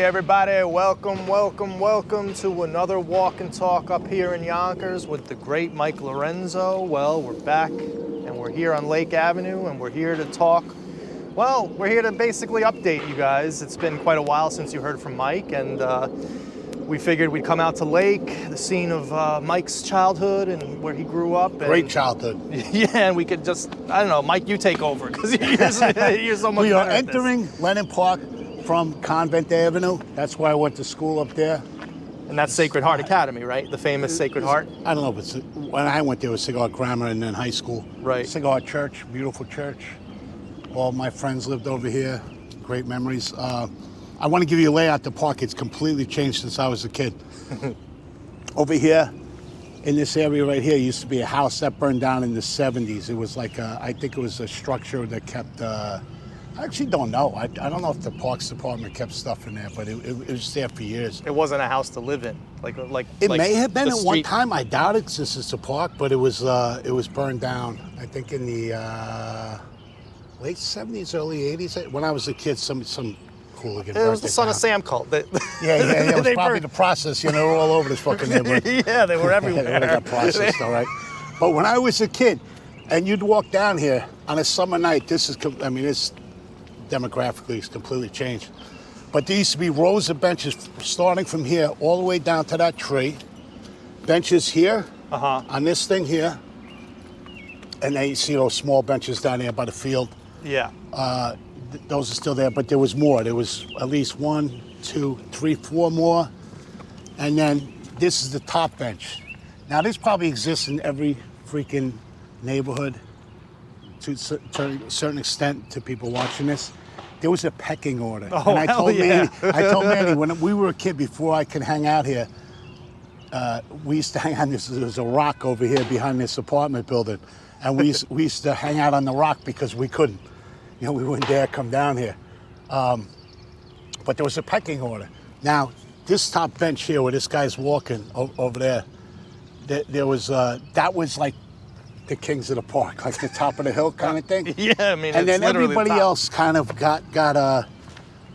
everybody, welcome to another walk and talk up here in Yonkers with the great Mike Lorenzo. Well, we're back and we're here on Lake Avenue and we're here to talk. Well, we're here to basically update you guys. It's been quite a while since you heard from Mike, and we figured we'd come out to Lake, the scene of Mike's childhood and where he grew up. And, great childhood. Yeah, and we could just, I don't know, Mike, you take over because you're so much We are better at this. entering Lennon Park from Convent Avenue. That's where I went to school up there. And that's Sacred Heart Academy, right? The famous Sacred Heart? I don't know if it's, when I went there, it was Sacred Heart Grammar and then high school. Right. Sacred Heart Church, beautiful church. All my friends lived over here. Great memories. I want to give you a layout. The park, it's completely changed since I was a kid. Over here, in this area right here, used to be a house that burned down in the 70s. It was like, I think it was a structure that kept, I actually don't know. I don't know if the Parks Department kept stuff in there, but it was there for years. It wasn't a house to live in, It may have been the at one street. time. I doubt it, since it's a park, but it was burned down. I think in the late 70s, early 80s. When I was a kid, some hooligan. It was the Son of Sam cult. Yeah. It was probably the process. You know, they were all over this fucking neighborhood. Yeah, they were everywhere. They got processed, all right. But when I was a kid, and you'd walk down here on a summer night, this demographically it's completely changed. But there used to be rows of benches starting from here all the way down to that tree. Benches here, on this thing here, and then you see those small benches down there by the field. Yeah. Those are still there, but there was more. There was at least 1, 2, 3, 4 more. And then this is the top bench. Now this probably exists in every freaking neighborhood to a certain extent to people watching this. There was a pecking order. Oh, and I hell told yeah. I told Manny when we were a kid, before I could hang out here, we used to hang on this. There was a rock over here behind this apartment building. And we used to hang out on the rock because we couldn't. You know, we wouldn't dare come down here. But there was a pecking order. Now, this top bench here where this guy's walking over there, there was, that was like the kings of the park, like the top of the hill kind of thing. Yeah, I mean, and it's then literally everybody the top. else kind of got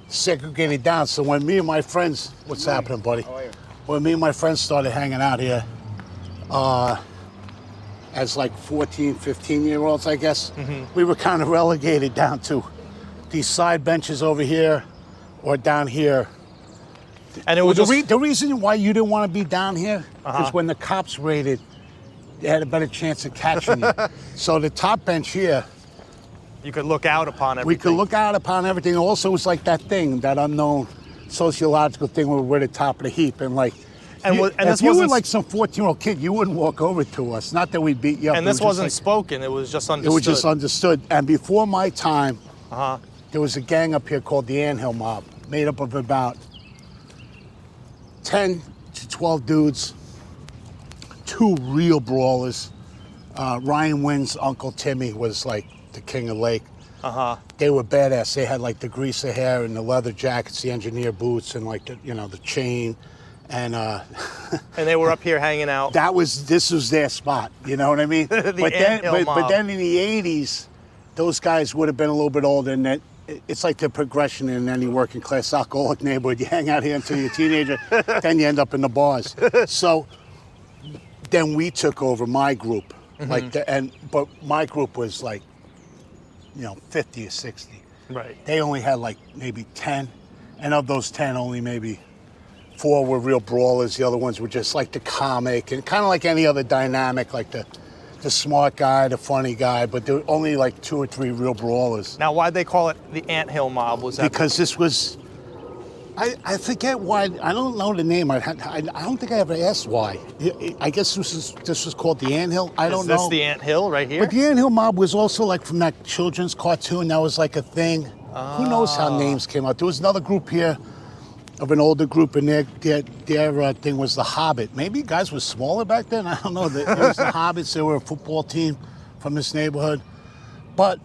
segregated down. So when me and my friends, what's happening, buddy? How are you? When me and my friends started hanging out here, as like 14, 15-year-olds, I guess, we were kind of relegated down to these side benches over here or down here. And it was The reason why you didn't want to be down here is when the cops raided, they had a better chance of catching you. So the top bench here, you could look out upon everything. we could look out upon everything. Also, it was like that thing, that unknown sociological thing where we're at the top of the heap. And like, if you were like some 14-year-old kid, you wouldn't walk over to us. Not that we beat you up. And this wasn't spoken, it was just understood. It was just understood. And before my time, there was a gang up here called the Anthill Mob, made up of about 10 to 12 dudes, 2 real brawlers. Ryan Wynn's Uncle Timmy was like the king of Lake. They were badass. They had like the greaser hair and the leather jackets, the engineer boots, and like the chain. And they were up here hanging out. this was their spot, you know what I mean? But then in the 80s, those guys would have been a little bit older, and that it's like the progression in any working class alcoholic neighborhood. You hang out here until you're a teenager, then you end up in the bars. So then we took over my group, but my group was like, 50 or 60. Right. They only had like maybe 10, and of those 10, only maybe 4 were real brawlers. The other ones were just like the comic and kind of like any other dynamic, like the smart guy, the funny guy, but there were only like 2 or 3 real brawlers. Now, why'd they call it the Anthill Mob? Was that because this was, I forget why, I don't know the name. I don't think I ever asked why. I guess this was called the Anthill. I don't know. Is this the Anthill right here? But the Anthill Mob was also like from that children's cartoon. That was like a thing. Who knows how names came out? There was another group here of an older group, and their thing was the Hobbit. Maybe guys were smaller back then. I don't know. It was the Hobbits. They were a football team from this neighborhood. But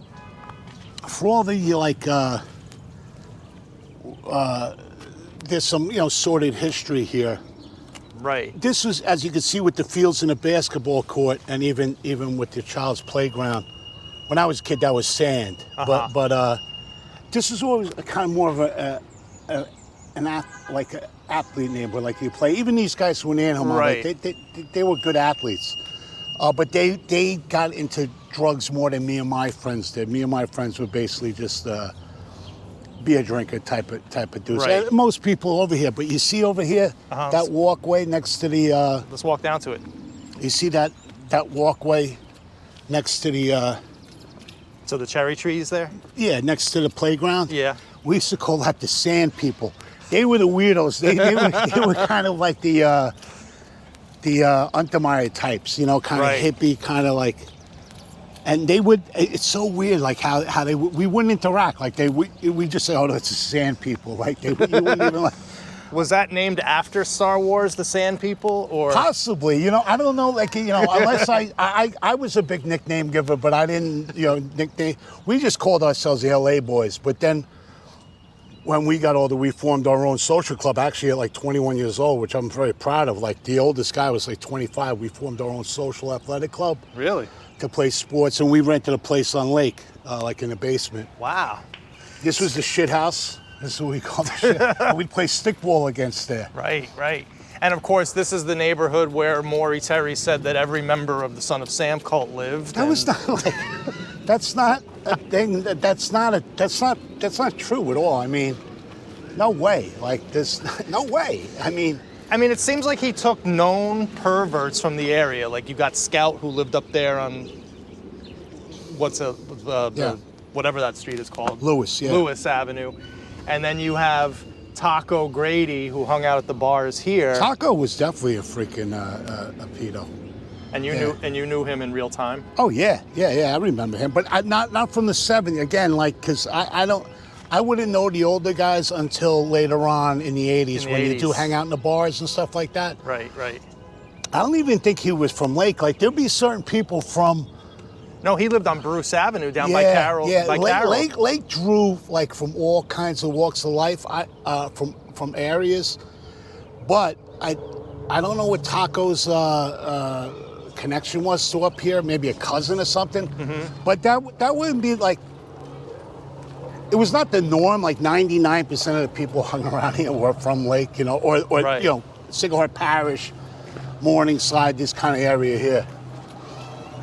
for all the there's some sordid history here. Right. This was, as you can see, with the fields and the basketball court, and even with the child's playground. When I was a kid, that was sand. But this is always a kind of more of like an athlete neighborhood, like you play. Even these guys who were in Untermyer, Right. they were good athletes. But they got into drugs more than me and my friends did. Me and my friends were basically just beer drinker type of dudes. Right. Most people over here, but you see over here, that walkway next to the... Let's walk down to it. You see that walkway next to the... So the cherry trees there? Yeah, next to the playground. Yeah. We used to call that the sand people. They were the weirdos. They were kind of like the Untermyer types, you know, kind of Right. hippie, kind of like. And they would. It's so weird, like how they we wouldn't interact. Like we just say, oh, that's the sand people. Like you wouldn't even like. Was that named after Star Wars, the Sand People, or? Possibly, you know, I don't know, like, you know, unless I was a big nickname giver, but I didn't, you know, nickname. We just called ourselves the LA Boys. But then when we got older, we formed our own social club, actually at like 21 years old, which I'm very proud of. Like the oldest guy was like 25. We formed our own social athletic club. Really? To play sports, and we rented a place on Lake, like in the basement. Wow. This was the shit house. This is what we call the shit. And we'd play stickball against there. Right, right. And of course, this is the neighborhood where Maury Terry said that every member of the Son of Sam cult lived. That was not like. That's not a thing. That's not true at all. I mean, no way. Like this, no way. I mean, it seems like he took known perverts from the area. Like you got Scout, who lived up there on whatever that street is called. Lewis, yeah. Lewis Avenue. And then you have Taco Grady, who hung out at the bars here. Taco was definitely a freaking a pedo. And you knew him in real time? Oh yeah. I remember him, but not from the '70s. Again, like, cause I wouldn't know the older guys until later on in the '80s when you do hang out in the bars and stuff like that. Right. I don't even think he was from Lake. Like there'd be certain people from. No, he lived on Bruce Avenue down by Carroll. Yeah, by Carroll. Lake drew like from all kinds of walks of life, from areas, but I don't know what Taco's connection was to up here. Maybe a cousin or something. Mm-hmm. But that wouldn't be like. It was not the norm. Like 99% of the people hung around here were from Lake, you know, or right. You know, Siglehart Parish, Morningside, this kind of area here.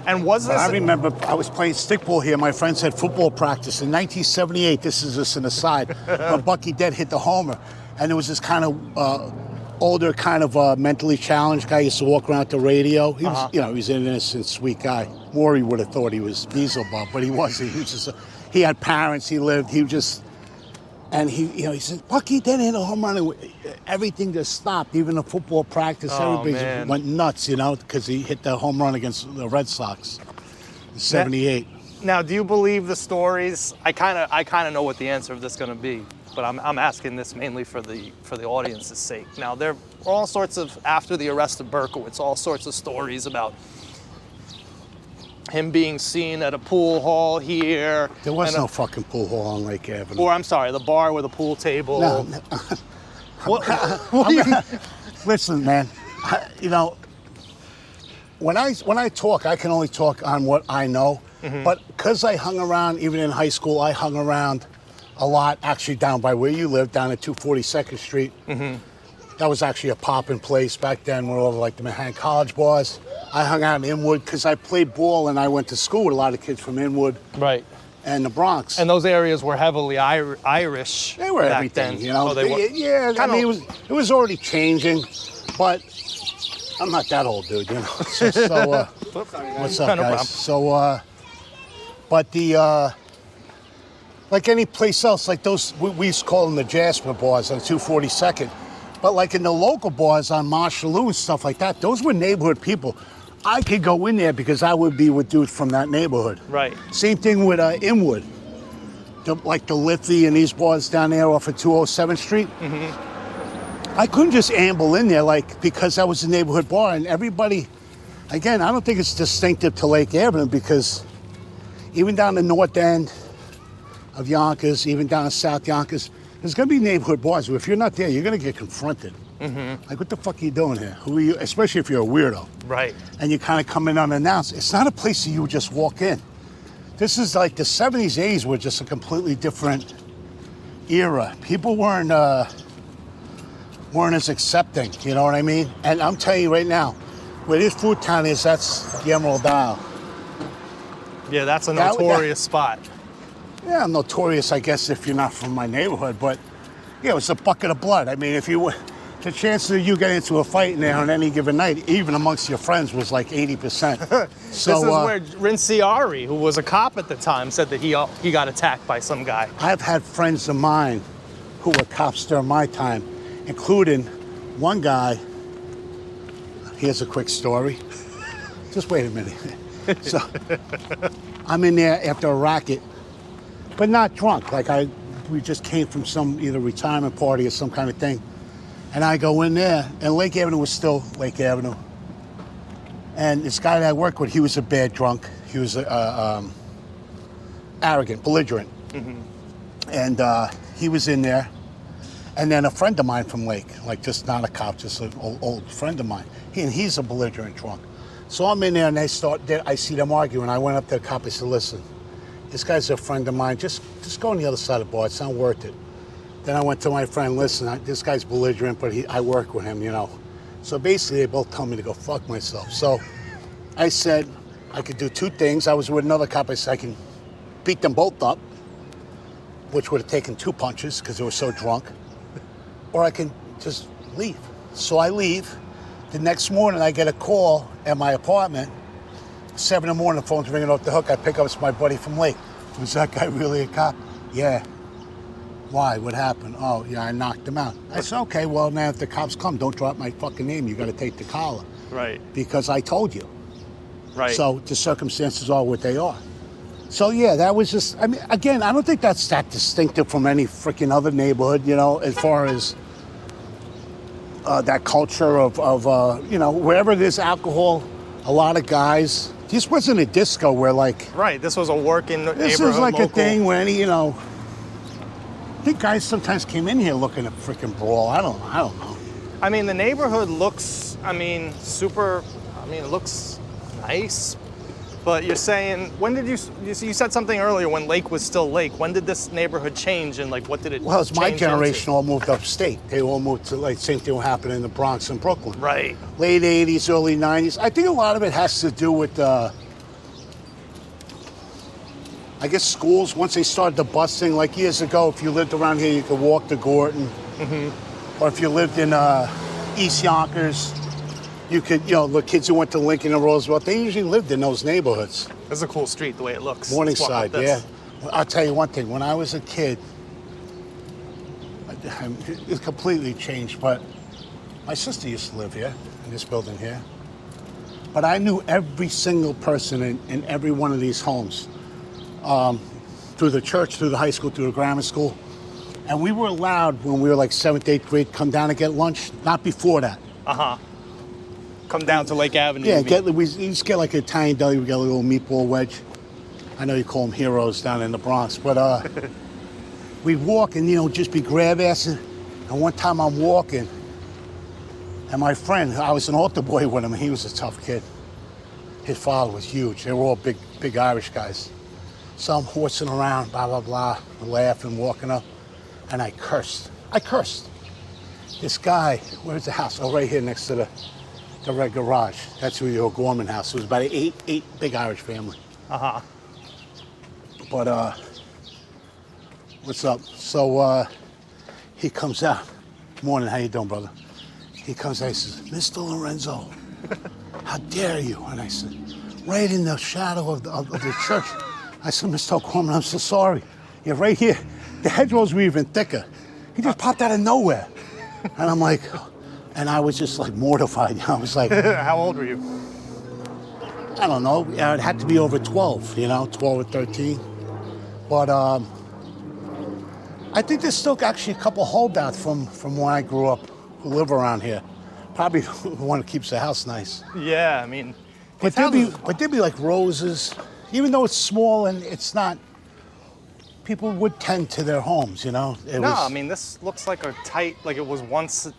And was this? I remember I was playing stickball here. My friends had football practice in 1978. This is just an aside. When Bucky Dead hit the homer, and there was this kind of older, kind of mentally challenged guy. He used to walk around the radio. He was, you know, he was an innocent, sweet guy. Maury would have thought he was Beelzebub, but he wasn't. He was just. He had parents. He lived. He just. And he said, Bucky Dead hit a home run. And everything just stopped. Even the football practice, everybody went nuts, you know, because he hit the home run against the Red Sox in '78. Now, do you believe the stories? I kind of know what the answer of this is going to be, but I'm asking this mainly for the audience's sake. Now, there are all sorts of, after the arrest of Berkowitz, all sorts of stories about him being seen at a pool hall here. There was no fucking pool hall on Lake Avenue. Or, I'm sorry, the bar with a pool table. No. Listen, man, you know, when I talk, I can only talk on what I know. Mm-hmm. But because I hung around, even in high school, I hung around a lot, actually down by where you live, down at 242nd Street. Mm-hmm. That was actually a poppin' place back then, where all like the Manhattan College bars. I hung out in Inwood because I played ball and I went to school with a lot of kids from Inwood. Right. And the Bronx. And those areas were heavily Irish. They were back everything, then. you know. Oh, they were. Yeah, I mean, it was already changing, but I'm not that old, dude, you know. So what's up, guys? So, but like any place else, like those, we used to call them the Jasper bars on 242nd. But like in the local bars on Marshalloo and stuff like that, those were neighborhood people. I could go in there because I would be with dudes from that neighborhood. Right. Same thing with Inwood. Like the Liffey and these bars down there off of 207th Street. Mm-hmm. I couldn't just amble in there because that was a neighborhood bar. And everybody, again, I don't think it's distinctive to Lake Avenue because even down the north end of Yonkers, even down in South Yonkers, there's going to be neighborhood bars where if you're not there, you're going to get confronted. Mm-hmm. Like, what the fuck are you doing here? Who are you? Especially if you're a weirdo. Right. And you kind of come in unannounced. It's not a place that you would just walk in. This is like the 70s, 80s were just a completely different era. People weren't, weren't as accepting, you know what I mean? And I'm telling you right now, where this food town is, that's the Emerald Isle. Yeah, that's a notorious spot. Yeah, notorious, I guess, if you're not from my neighborhood, but yeah, it was a bucket of blood. I mean, if you were, the chances of you getting into a fight in there on any given night, even amongst your friends, was like 80%. So, this is where Rinciari, who was a cop at the time, said that he got attacked by some guy. I've had friends of mine who were cops during my time, including one guy. Here's a quick story. Just wait a minute. So I'm in there after a racket, but not drunk. Like we just came from some either retirement party or some kind of thing. And I go in there, and Lake Avenue was still Lake Avenue. And this guy that I worked with, he was a bad drunk. He was arrogant, belligerent. Mm-hmm. And he was in there. And then a friend of mine from Lake, like just not a cop, just an old friend of mine. He's a belligerent drunk. So I'm in there, and I see them arguing. I went up to the cop, I said, listen, this guy's a friend of mine. Just go on the other side of the bar. It's not worth it. Then I went to my friend, listen, this guy's belligerent, but I work with him, you know. So basically, they both told me to go fuck myself. So I said I could do two things. I was with another cop. I said I can beat them both up, which would have taken 2 punches because they were so drunk, or I can just leave. So I leave. The next morning, I get a call at my apartment. 7 in the morning, the phone's ringing off the hook. I pick up, it's my buddy from Lake. Was that guy really a cop? Yeah. Why? What happened? Oh, yeah, I knocked him out. I said, okay, well, now if the cops come, don't drop my fucking name. You got to take the collar. Right. Because I told you. Right. So the circumstances are what they are. So, yeah, that was just, I mean, again, I don't think that's that distinctive from any freaking other neighborhood, you know, as far as that culture of you know, wherever there's alcohol, a lot of guys. This wasn't a disco where, like... Right, this was a working neighborhood. This was like local. a thing where, you know... I think guys sometimes came in here looking at freaking brawl. I don't know. I mean, the neighborhood looks, it looks nice. But you're saying, when did you said something earlier when Lake was still Lake. When did this neighborhood change and like what did it Well, it's my change generation into? all moved upstate. They all moved to, like, same thing happened in the Bronx and Brooklyn. Right. Late 80s, early 90s. I think a lot of it has to do with, I guess schools, once they started the busing, like years ago, if you lived around here, you could walk to Gorton. Mm-hmm. Or if you lived in East Yonkers, you could, you know, the kids who went to Lincoln and Roosevelt, they usually lived in those neighborhoods. This is a cool street, the way it looks. Morningside, yeah. Well, I'll tell you one thing, when I was a kid, it completely changed, but my sister used to live here, in this building here. But I knew every single person in every one of these homes. Through the church, through the high school, through the grammar school. And we were allowed, when we were like 7th, 8th grade, come down and get lunch. Not before that. Uh-huh. Come down to Lake Avenue. Yeah, we used to get like an Italian deli. We got a little meatball wedge. I know you call them heroes down in the Bronx, but we'd walk and, you know, just be grab-assing. And one time I'm walking, and my friend, I was an altar boy with him, and he was a tough kid. His father was huge. They were all big Irish guys. So I'm horsing around, blah, blah, blah, laughing, walking up, and I cursed. This guy, where's the house? Oh, right here next to the red garage. That's where the O'Gorman house. It was about an eight big Irish family. Uh-huh. But, what's up? So, he comes out. Morning, how you doing, brother? He comes out, he says, Mr. Lorenzo, how dare you? And I said, right in the shadow of the church. I said, Mr. O'Gorman, I'm so sorry. You're right here. The hedgerows were even thicker. He just popped out of nowhere. And I'm like, and I was just like mortified. I was like... How old were you? I don't know. It had to be over 12, you know, 12 or 13. But I think there's still actually a couple holdouts from when I grew up who live around here. Probably the one who keeps the house nice. Yeah, I mean... But there'd be like roses. Even though it's small and it's not, people would tend to their homes, you know? I mean, this looks like a tight, like it was once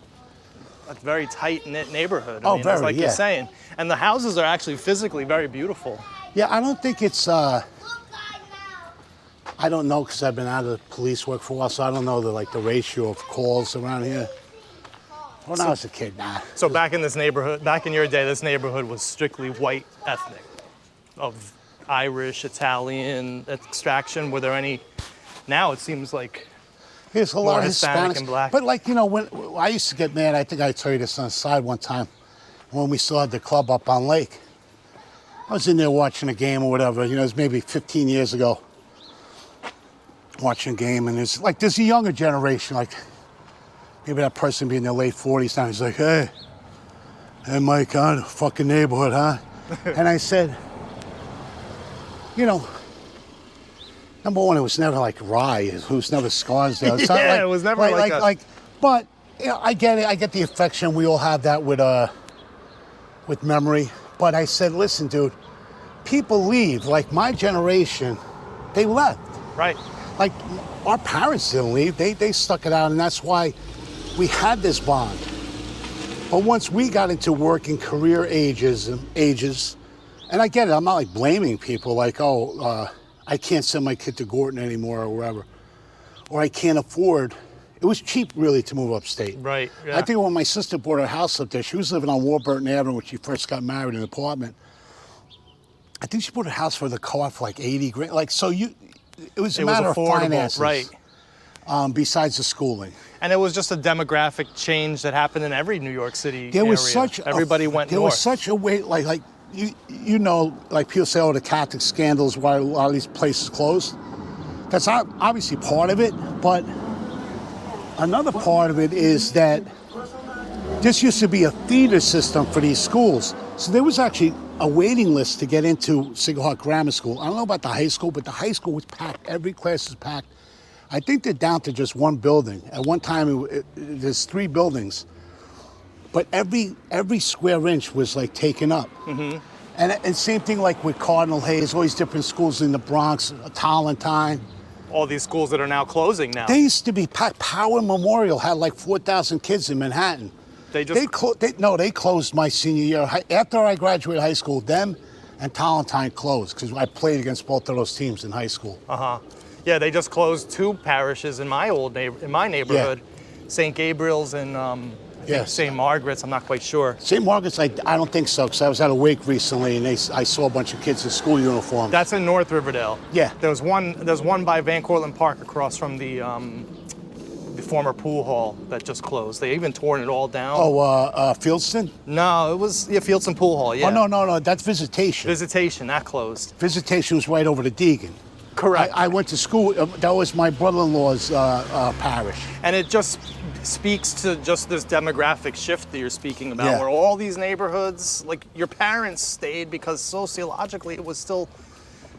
a very tight-knit neighborhood. I mean, very, it's like yeah. you're saying. And the houses are actually physically very beautiful. Yeah, I don't think it's, I don't know because I've been out of police work for a while, so I don't know the ratio of calls around here. When I was a kid, nah. So back in this neighborhood, back in your day, this neighborhood was strictly white ethnic, of Irish, Italian extraction. Were there any? Now it seems like There's a more lot of Hispanic Hispanics. and black. But like, you know, when I used to get mad, I think I told you this on the side one time, when we still had the club up on Lake. I was in there watching a game or whatever, you know, it was maybe 15 years ago. Watching a game, and there's a younger generation, like maybe that person be in their late 40s now. He's like, hey Mike, huh? Fucking neighborhood, huh? And I said, you know, number one, it was never like Rye. It was never Scarsdale. It's not Yeah, it was never like but you know, I get it. I get the affection. We all have that with memory. But I said, listen, dude, people leave. Like my generation, they left. Right. Like our parents didn't leave. They stuck it out, and that's why we had this bond. But once we got into working career ages, and I get it. I'm not like blaming people. Like, I can't send my kid to Gorton anymore or wherever, or I can't afford. It was cheap, really, to move upstate. Right. Yeah. I think when my sister bought her house up there, she was living on Warburton Avenue when she first got married in an apartment. I think she bought a house for the co-op for like 80 grand. Like, so it was a matter of finances. Right. Besides the schooling. And it was just a demographic change that happened in every New York City There was area. such Everybody went there north. was such a way, like you know, like people say, oh, the Catholic scandals, why a lot of these places closed. That's obviously part of it, but another part of it is that this used to be a feeder system for these schools. So there was actually a waiting list to get into Sacred Heart Grammar School. I don't know about the high school, but the high school was packed. Every class was packed. I think they're down to just one building. At one time, there's 3 buildings, but every square inch was like taken up. Mm-hmm. And same thing like with Cardinal Hayes, all these different schools in the Bronx, Tollentine. All these schools that are now closing now. They used to be packed. Power Memorial had like 4,000 kids in Manhattan. They closed my senior year. After I graduated high school, them and Tollentine closed because I played against both of those teams in high school. Yeah, they just closed 2 parishes in my neighborhood, St. Gabriel's and St. Margaret's. I'm not quite sure. St. Margaret's, I don't think so, because I was at a wake recently and I saw a bunch of kids in school uniforms. That's in North Riverdale. Yeah. There's one by Van Cortlandt Park across from the former pool hall that just closed. They even torn it all down. Fieldston? No, it was Fieldston Pool Hall. Yeah. Oh no, that's Visitation. Visitation, that closed. Visitation was right over the Deegan. Correct. I went to school. That was my brother-in-law's parish. And it just speaks to just this demographic shift that you're speaking about, Yeah. where all these neighborhoods, like your parents stayed because sociologically it was still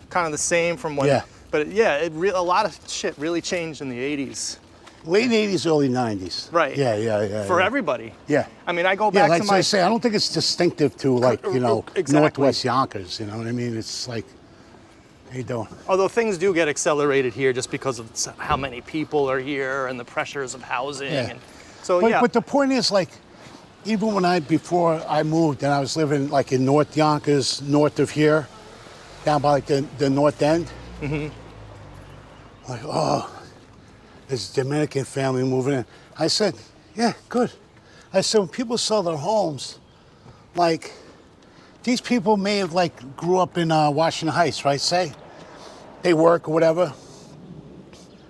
kind of the same from when. Yeah. But yeah, a lot of shit really changed in the 80s. Late 80s, early 90s. Right. Yeah. For everybody. Yeah. I mean, I go back like to my. I say, I don't think it's distinctive to Exactly. Northwest Yonkers. You know what I mean? It's like, how you doing? Although things do get accelerated here just because of how many people are here and the pressures of housing. Yeah. And so, But the point is, like, even before I moved and I was living like in North Yonkers, north of here, down by like the North End. Mm-hmm. Like, oh, this Dominican family moving in. I said, yeah, good. I said, when people sell their homes, like, these people may have like grew up in Washington Heights, right? Say, they work or whatever.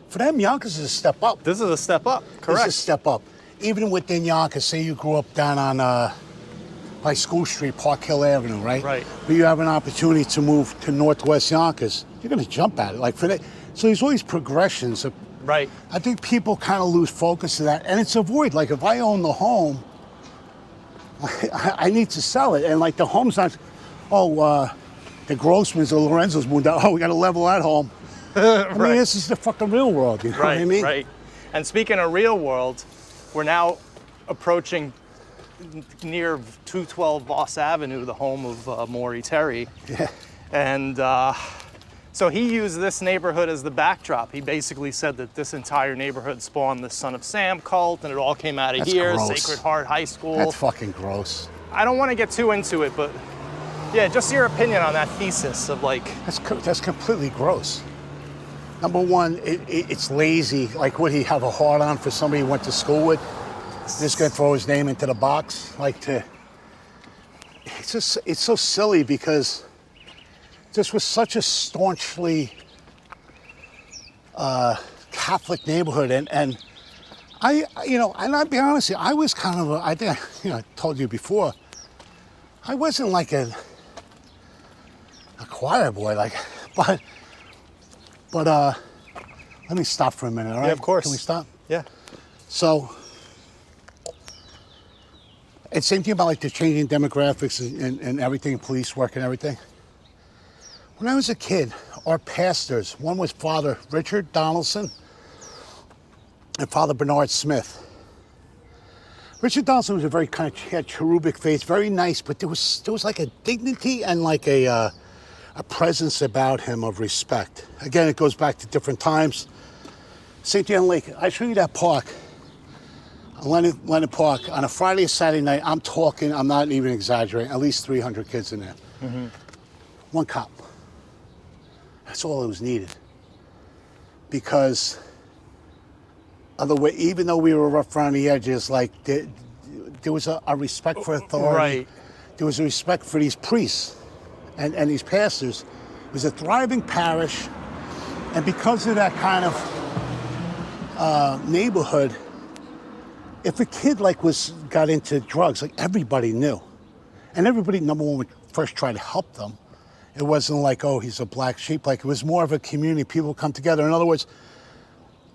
For them, Yonkers is a step up. This is a step up, correct? This is a step up. Even within Yonkers, say you grew up down on by School Street, Park Hill Avenue, right? Right. But you have an opportunity to move to Northwest Yonkers. You're going to jump at it, like for that. So there's all these progressions. Right. I think people kind of lose focus of that, and it's a void. Like if I own the home, I need to sell it, and like the home's not. The Grossmans or Lorenzo's moved out. Oh, we got to level that home. I mean, this is the fucking real world. You know what I mean? Right. And speaking of real world, we're now approaching near 212 Voss Avenue, the home of Maury Terry. Yeah. And so he used this neighborhood as the backdrop. He basically said that this entire neighborhood spawned the Son of Sam cult, and it all came out of That's here, gross. Sacred Heart High School. That's fucking gross. I don't want to get too into it, but yeah, just your opinion on that thesis of like... That's completely gross. Number one, it's lazy. Like, would he have a hard on for somebody he went to school with? just gonna throw his name into the box, like to. It's so silly because this was such a staunchly Catholic neighborhood, and and I'll be honest with you, I was kind of I think I told you before, I wasn't like a choir boy, like, but let me stop for a minute, all right? Yeah, of course. Can we stop? Yeah. So, it's same thing about like the changing demographics and everything, police work and everything. When I was a kid, our pastors, one was Father Richard Donaldson and Father Bernard Smith. Richard Donaldson was a very kind of, he had cherubic face, very nice, but there was like a dignity and like a presence about him of respect. Again, it goes back to different times. St. John Lake, I show you that park, Leonard Park, on a Friday or Saturday night, I'm not even exaggerating, at least 300 kids in there. Mm-hmm. One cop. That's all that was needed. Because even though we were rough around the edges, like there was a respect for authority. Right. There was a respect for these priests and these pastors. It was a thriving parish, and because of that kind of neighborhood, if a kid got into drugs, like everybody knew, and everybody, number one, would first try to help them. It wasn't like, oh, he's a black sheep. Like, it was more of a community. People would come together. In other words,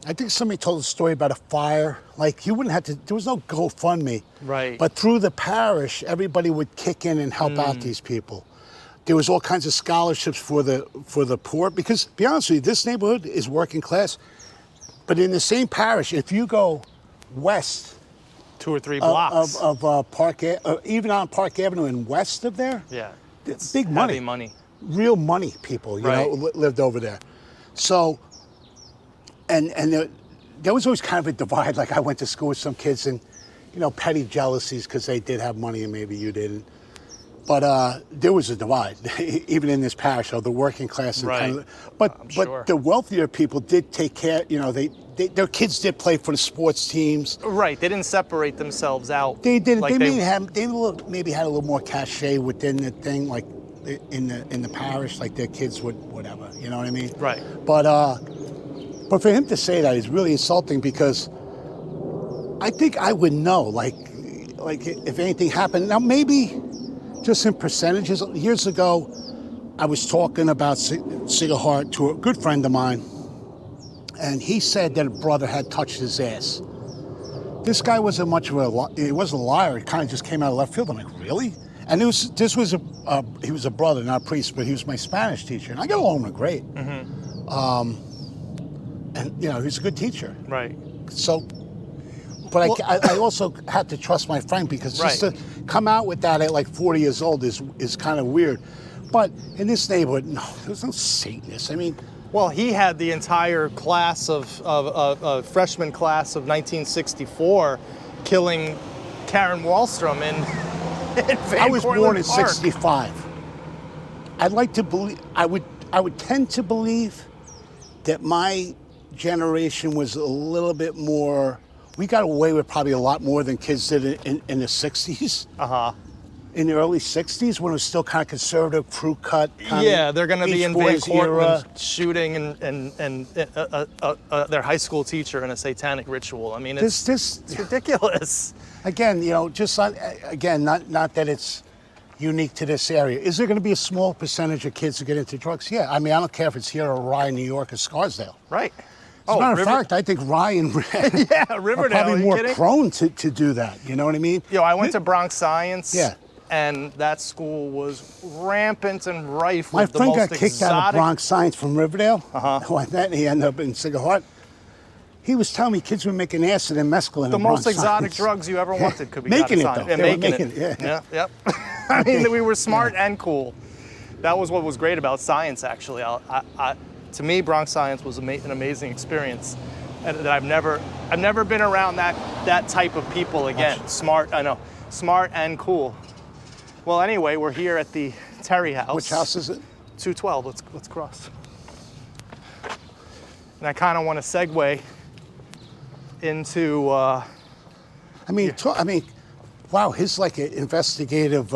I think somebody told a story about a fire. Like, you wouldn't have to, there was no GoFundMe. Right. But through the parish, everybody would kick in and help out these people. There was all kinds of scholarships for the poor. Because, to be honest with you, this neighborhood is working class. But in the same parish, if you go west, 2 or 3 blocks of Park, even on Park Avenue and west of there, yeah, it's big money. Heavy money. Real money people, you know, lived over there. So, and there was always kind of a divide. Like, I went to school with some kids and, petty jealousies because they did have money and maybe you didn't. But there was a divide, even in this parish, of the working class. And kind of, but the wealthier people did take care, their kids did play for the sports teams. Right, they didn't separate themselves out. They did. Like they maybe had a little more cachet within the thing, like in the parish, like their kids would, whatever, you know what I mean? Right. But for him to say that is really insulting, because I think I would know, like if anything happened. Now, maybe just in percentages. Years ago, I was talking about Cigar Heart to a good friend of mine, and he said that a brother had touched his ass. This guy wasn't much of he wasn't a liar. It kind of just came out of left field. I'm like, really? And he was a brother, not a priest, but he was my Spanish teacher, and I got along with him great. Mm-hmm. And he was a good teacher. Right. So, but I also had to trust my friend, because just to come out with that at like 40 years old is kind of weird. But in this neighborhood, no, there's no Satanists. I mean, well, he had the entire class of freshman class of 1964 killing Karen Wallstrom in Van I was born in Cortlandt Park. '65. I'd like to believe, I would tend to believe that my generation was a little bit more, we got away with probably a lot more than kids did in the 60s. Uh-huh. In the early 60s, when it was still kind of conservative, crew cut. Yeah, they're going to be in Van Cortlandt shooting and their high school teacher in a satanic ritual. I mean, it's ridiculous. Again, not that it's unique to this area. Is there going to be a small percentage of kids who get into drugs? Yeah. I mean, I don't care if it's here or Rye, New York, or Scarsdale. Right. As a matter of fact, I think Rye and Riverdale, are probably more prone to do that. You know what I mean? I went to Bronx Science. Yeah. And that school was rampant and rife with the most exotic... My friend got kicked out of Bronx Science from Riverdale. Who I met, and he ended up in Cigar Heart. He was telling me kids were making acid and mescaline. The most exotic drugs you ever wanted could be making got it, though. And making it. Yeah. Yep. I mean, we were smart and cool. That was what was great about science, actually. To me, Bronx Science was an amazing experience, and that I've never been around that type of people again. Smart and cool. Well, anyway, we're here at the Terry house. Which house is it? 212. Let's cross. And I kind of want to segue into. I mean, wow, his like investigative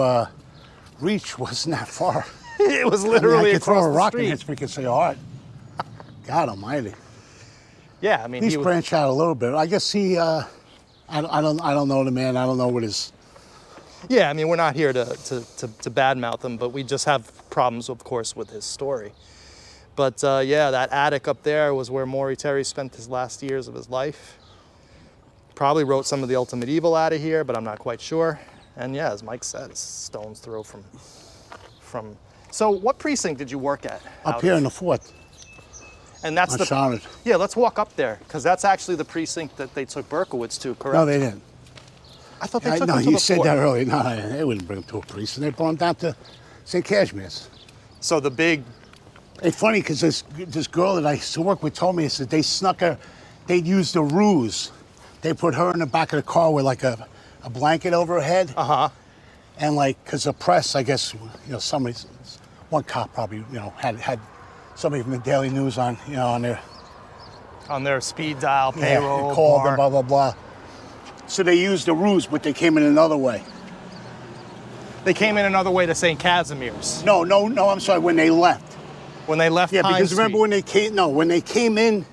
reach wasn't that far. It was literally I could across throw a the rock street. in his freaking say heart. God Almighty. Yeah, I mean, He's branched out a little bit. I guess he. I don't know the man. I don't know what his. Yeah, I mean, we're not here to badmouth him, but we just have problems, of course, with his story. But yeah, that attic up there was where Maury Terry spent his last years of his life. Probably wrote some of the Ultimate Evil out of here, but I'm not quite sure. And yeah, as Mike said, it's stone's throw from. So what precinct did you work at? Up here in the fourth. And that's the. Charlotte. Yeah, let's walk up there, because that's actually the precinct that they took Berkowitz to, correct? No, they didn't. I thought they took No, him to you the said fourth. that earlier. No, they wouldn't bring him to a precinct. They brought him down to St. Cashmere's. So the big. It's funny because this girl that I used to work with told me, that they snuck her, they'd used a ruse. They put her in the back of the car with like a blanket over her head. Uh-huh. And like, because the press, I guess, one cop probably, had somebody from the Daily News on, on their speed dial, payroll, called bar. them, blah, blah, blah. So they used the ruse, but they came in another way. They came in another way to St. Casimir's. No, I'm sorry, when they left. When they left Yeah, Pine because Street. remember when they came in,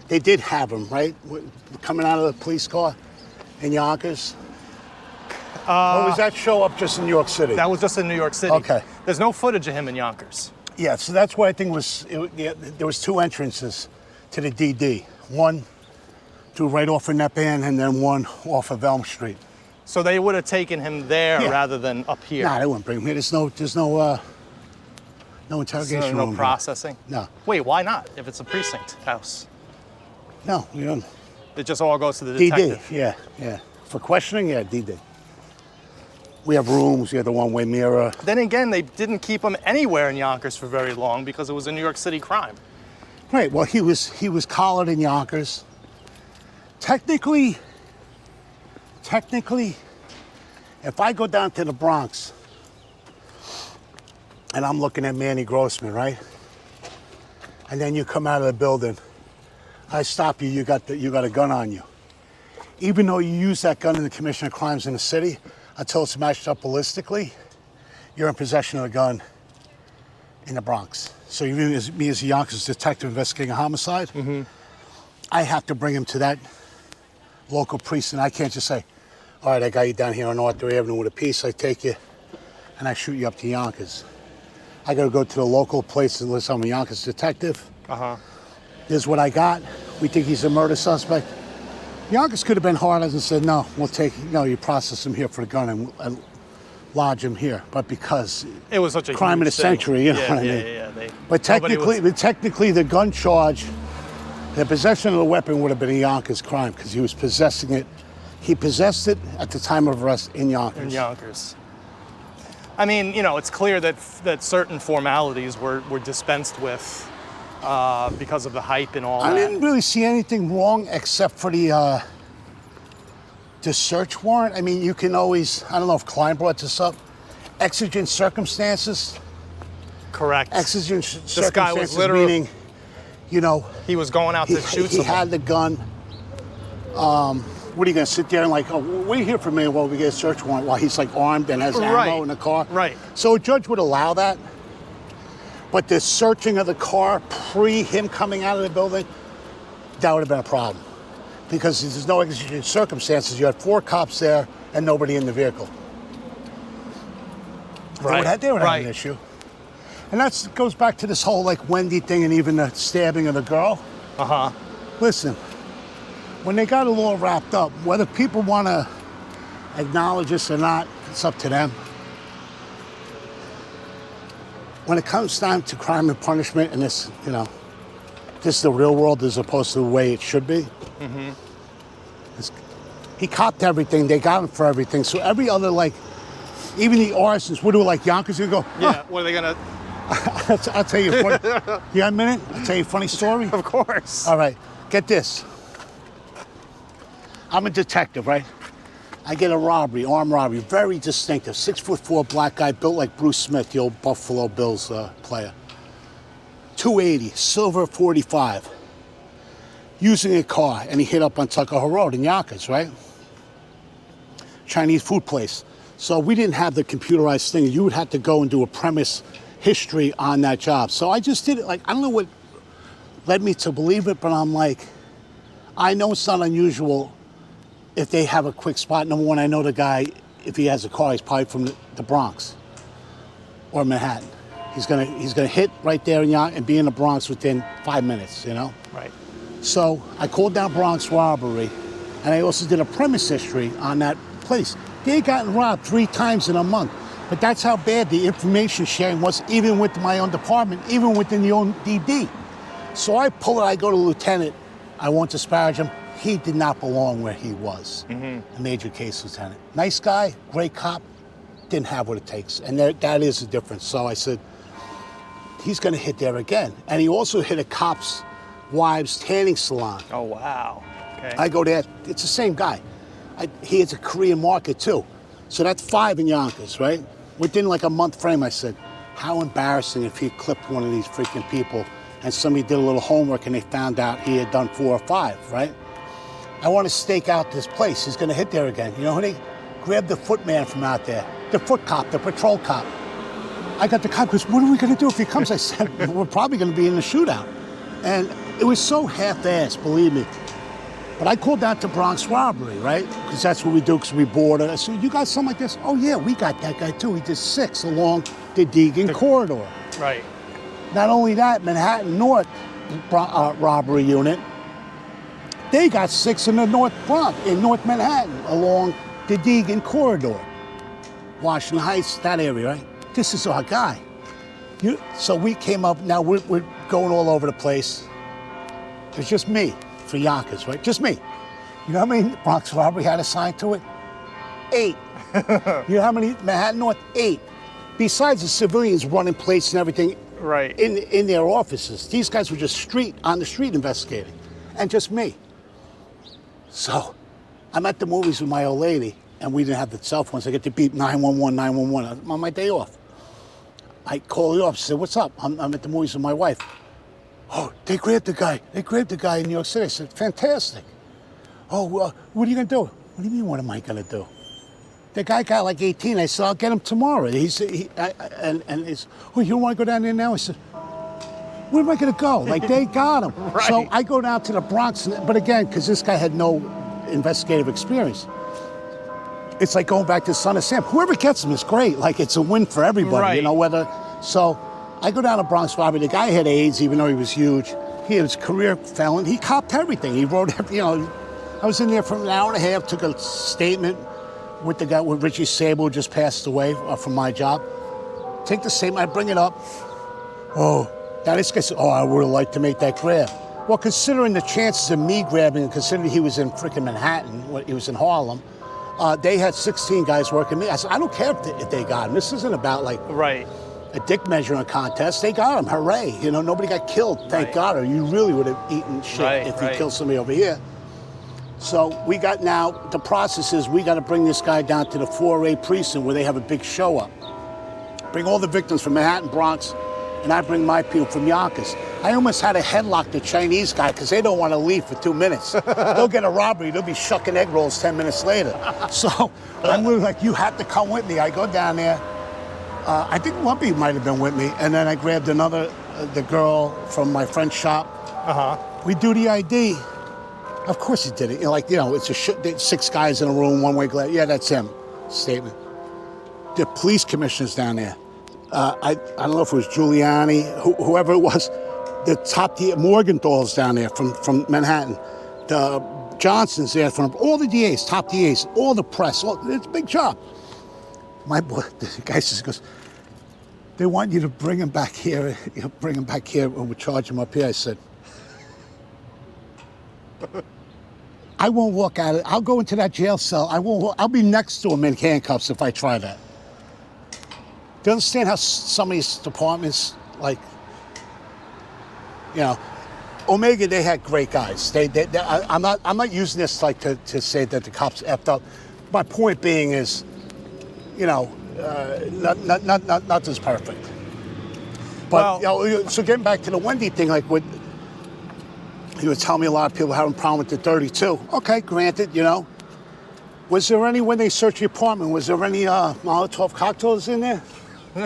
they did have them, right? Coming out of the police car in Yonkers. Or was that show up just in New York City? That was just in New York City. Okay. There's no footage of him in Yonkers. Yeah, so that's what I think there was two entrances to the DD. One through right off of Nepan and then one off of Elm Street. So they would have taken him there Yeah. rather than up here. Nah, they wouldn't bring him here. There's no interrogation So room. no processing? No. Wait, why not? If it's a precinct house. No, you don't. It just all goes to the detective. DD, yeah. For questioning, yeah, DD. We have rooms, we have the one-way mirror. Then again, they didn't keep him anywhere in Yonkers for very long because it was a New York City crime. Right, well, he was collared in Yonkers. Technically, if I go down to the Bronx and I'm looking at Manny Grossman, right? And then you come out of the building, I stop you, you got a gun on you. Even though you use that gun in the commission of crimes in the city, until it's matched up ballistically, you're in possession of the gun in the Bronx. So even as me as a Yonkers detective investigating a homicide, I have to bring him to that local precinct. I can't just say, all right, I got you down here on Arthur Avenue with a piece, I take you and I shoot you up to Yonkers. I gotta go to the local place unless I'm a Yonkers detective. This is what I got. We think he's a murder suspect. Yonkers could have been hard and said, no, you process him here for the gun and lodge him here. But because It was such a crime of the huge thing. century, you know what I mean? Yeah. But technically, the gun charge, the possession of the weapon would have been a Yonkers crime because he was possessing it. He possessed it at the time of arrest in Yonkers. In Yonkers. I mean, it's clear that certain formalities were dispensed with because of the hype and all that. I didn't really see anything wrong except for the search warrant. I mean, you can always, I don't know if Klein brought this up, exigent circumstances. Correct. Exigent This guy was circumstances literally, meaning, he was going out to shoot he someone. had the gun. What are you going to sit there and like, oh, wait here for me while we get a search warrant while he's like armed and has ammo in the car? Right. So a judge would allow that. But the searching of the car pre him coming out of the building, that would have been a problem. Because there's no exigent circumstances. You had 4 cops there and nobody in the vehicle. They would have an issue. And that goes back to this whole like Wendy thing and even the stabbing of the girl. Listen, when they got it all wrapped up, whether people want to acknowledge this or not, it's up to them. When it comes time to crime and punishment, and this, this is the real world as opposed to the way it should be. He copped everything. They got him for everything. So every other, even the arsonists, what do Yonkers gonna go? Yeah, what are they gonna? I'll tell you. You got a minute? I'll tell you a funny story. Of course. All right, get this. I'm a detective, right? I get a robbery, armed robbery, very distinctive. 6'4" black guy, built like Bruce Smith, the old Buffalo Bills player. 280, silver 45. Using a car, and he hit up on Tuckahoe Road in Yonkers, right? Chinese food place. So we didn't have the computerized thing. You would have to go and do a premise history on that job. So I just did it. Like, I don't know what led me to believe it, but I'm like, I know it's not unusual if they have a quick spot. Number one, I know the guy, if he has a car, he's probably from the Bronx or Manhattan. He's gonna hit right there and be in the Bronx within 5 minutes, you know? Right. So I called down Bronx robbery, and I also did a premise history on that place. They had gotten robbed 3 times in a month. But that's how bad the information sharing was, even with my own department, even within the own DD. So I pull it, I go to Lieutenant. I won't disparage him. He did not belong where he was. A major case lieutenant. Nice guy, great cop, didn't have what it takes. And that is the difference. So I said, he's gonna hit there again. And he also hit a cop's wife's tanning salon. Oh, wow. Okay. I go there, it's the same guy. He has a Korean market too. So that's 5 in Yonkers, right? Within like a month frame, I said, how embarrassing if he clipped one of these freaking people and somebody did a little homework and they found out he had done 4 or 5, right? I want to stake out this place. He's gonna hit there again. You know who they grabbed the footman from out there, the foot cop, the patrol cop. I got the cop, goes, what are we gonna do if he comes? I said, we're probably gonna be in the shootout. And it was so half-assed, believe me. But I called down to Bronx robbery, right? Because that's what we do, because we board it. I said, you got something like this? Oh yeah, we got that guy too. He did 6 along the Deegan corridor. Right. Not only that, Manhattan North robbery unit, they got 6 in the North Bronx, in North Manhattan, along the Deegan corridor. Washington Heights, that area, right? This is our guy. So we came up, now we're going all over the place. It's just me for Yonkers, right? Just me. You know how many Bronx robbery had assigned to it? 8. You know how many Manhattan North? 8. Besides the civilians running plates and everything Right. in their offices. These guys were just on the street investigating. And just me. So I'm at the movies with my old lady, and we didn't have the cell phones. I get to beep 911, 911. I'm on my day off. I call the office, say, what's up? I'm at the movies with my wife. Oh, they grabbed the guy. They grabbed the guy in New York City. I said, fantastic. Oh, what are you gonna do? What do you mean, what am I gonna do? The guy got like 18. I said, I'll get him tomorrow. And he's, oh, you don't wanna go down there now? I said, where am I gonna go? Like, they got him. Right. So I go down to the Bronx, but again, because this guy had no investigative experience, it's like going back to Son of Sam. Whoever gets him is great. Like, it's a win for everybody, Right. you know, whether, so I go down to Bronx robbery. The guy had AIDS, even though he was huge. He was a career felon. He copped everything. He wrote, you know, I was in there for an hour and a half, took a statement with the guy, with Richie Sable, who just passed away from my job. Take the statement, I bring it up. Oh, now this guy said, oh, I would have liked to make that grab. Well, considering the chances of me grabbing, and considering he was in freaking Manhattan, he was in Harlem, they had 16 guys working me. I said, I don't care if they got him. This isn't about like Right. a dick measuring contest. They got him, hooray. You know, nobody got killed, thank God, or you really would have eaten shit if you killed somebody over here. So we got now, the process is we got to bring this guy down to the 4A precinct where they have a big show up. Bring all the victims from Manhattan, Bronx, and I bring my people from Yonkers. I almost had to headlock the Chinese guy because they don't want to leave for 2 minutes. They'll get a robbery, they'll be shucking egg rolls 10 minutes later. So I'm really like, you have to come with me. I go down there. I think Lumpy might have been with me, and then I grabbed another, the girl from my friend's shop. We do the ID. Of course he did it. You know, like, you know, it's 6 guys in a room, one way glass. Yeah, that's him. Statement. The police commissioner's down there. I don't know if it was Giuliani, whoever it was. The top Morgenthal's down there from Manhattan. The Johnson's there from all the DAs, top DAs, all the press. It's a big job. My boy, the guy says, goes, they want you to bring him back here. Bring him back here, and we'll charge him up here. I said, I won't walk out. I'll go into that jail cell. I'll be next to him in handcuffs if I try that. Do you understand how some of these departments, like, you know, Omega, they had great guys. I'm not using this like to say that the cops effed up. My point being is, you know, nothing's perfect. But, well, you know, so getting back to the Wendy thing, like what he was telling me, a lot of people having a problem with the 32. Okay, granted, you know. Was there any, when they searched your apartment, was there any Molotov cocktails in there?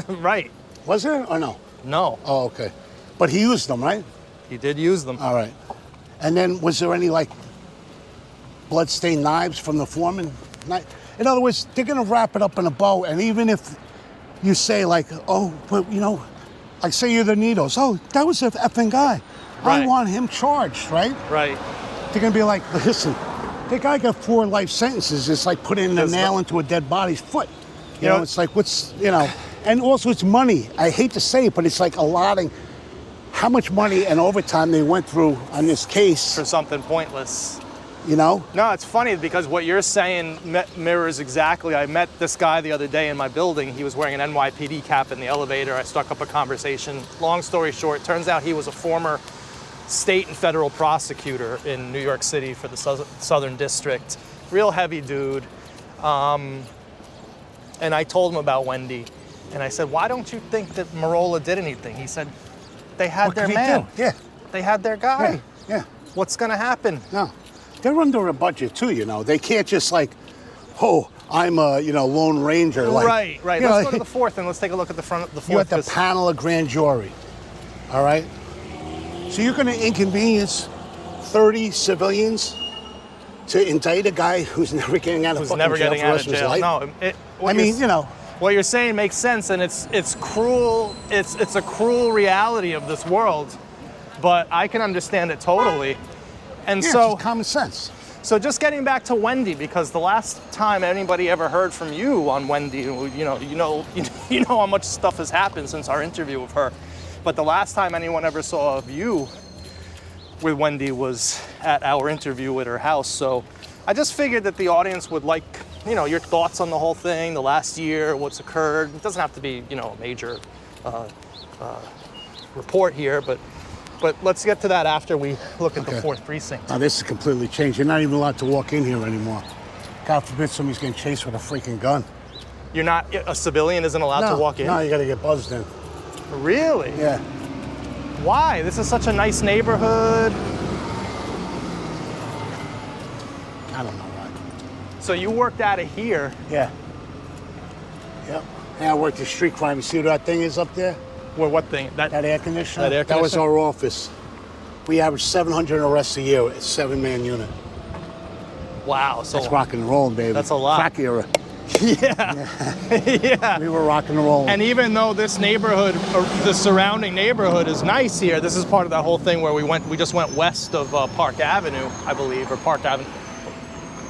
Right. Was there or no? No. Oh, okay. But he used them, right? He did use them. All right. And then was there any like blood-stained knives from the foreman? In other words, they're gonna wrap it up in a bow, and even if you say like, oh, but you know, like say you're the Needles, oh, that was an effing guy. Right. I want him charged, right? Right. They're gonna be like, listen, the guy got 4 life sentences. It's like putting a nail into a dead body's foot. You know, it's like, what's, you know, and also it's money. I hate to say it, but it's like allotting how much money and overtime they went through on this case. For something pointless. You know? No, it's funny because what you're saying mirrors exactly. I met this guy the other day in my building. He was wearing an NYPD cap in the elevator. I struck up a conversation. Long story short, turns out he was a former state and federal prosecutor in New York City for the Southern District. Real heavy dude. And I told him about Wendy. And I said, why don't you think that Marola did anything? He said, they had their man. Yeah. They had their guy. Yeah. What's gonna happen? No. They're under a budget too, you know. They can't just like, oh, I'm a, you know, Lone Ranger. Like, Right. Let's go to the fourth and let's take a look at the front of the fourth. You're at the panel of grand jury, all right? So you're gonna inconvenience 30 civilians to indict a guy who's never getting out of fucking jail for the rest of his life? No, I mean, you know. What you're saying makes sense, and it's cruel. It's a cruel reality of this world, but I can understand it totally. And Yeah, so it's just common sense. So just getting back to Wendy, because the last time anybody ever heard from you on Wendy, you know how much stuff has happened since our interview with her, but the last time anyone ever saw of you with Wendy was at our interview at her house. So I just figured that the audience would like, you know, your thoughts on the whole thing, the last year, what's occurred. It doesn't have to be, you know, a major report here, but let's get to that after we look at the fourth precinct. Now this is completely changed. You're not even allowed to walk in here anymore. God forbid somebody's getting chased with a freaking gun. You're not, a civilian isn't allowed to walk in? No, you gotta get buzzed in. Really? Yeah. Why? This is such a nice neighborhood. I don't know why. So you worked out of here. Yeah. Yep. Yeah, I worked the street crime. You see what that thing is up there? Well, what thing? That air conditioner? That air That was conditioner? our office. We averaged 700 arrests a year. It's a 7-man unit. Wow. So That's rock and roll, baby. That's a lot. Crack era. Yeah. We were rock and roll. And even though this neighborhood, or the surrounding neighborhood is nice here, this is part of that whole thing where we just went west of Park Avenue, I believe, or Park Avenue.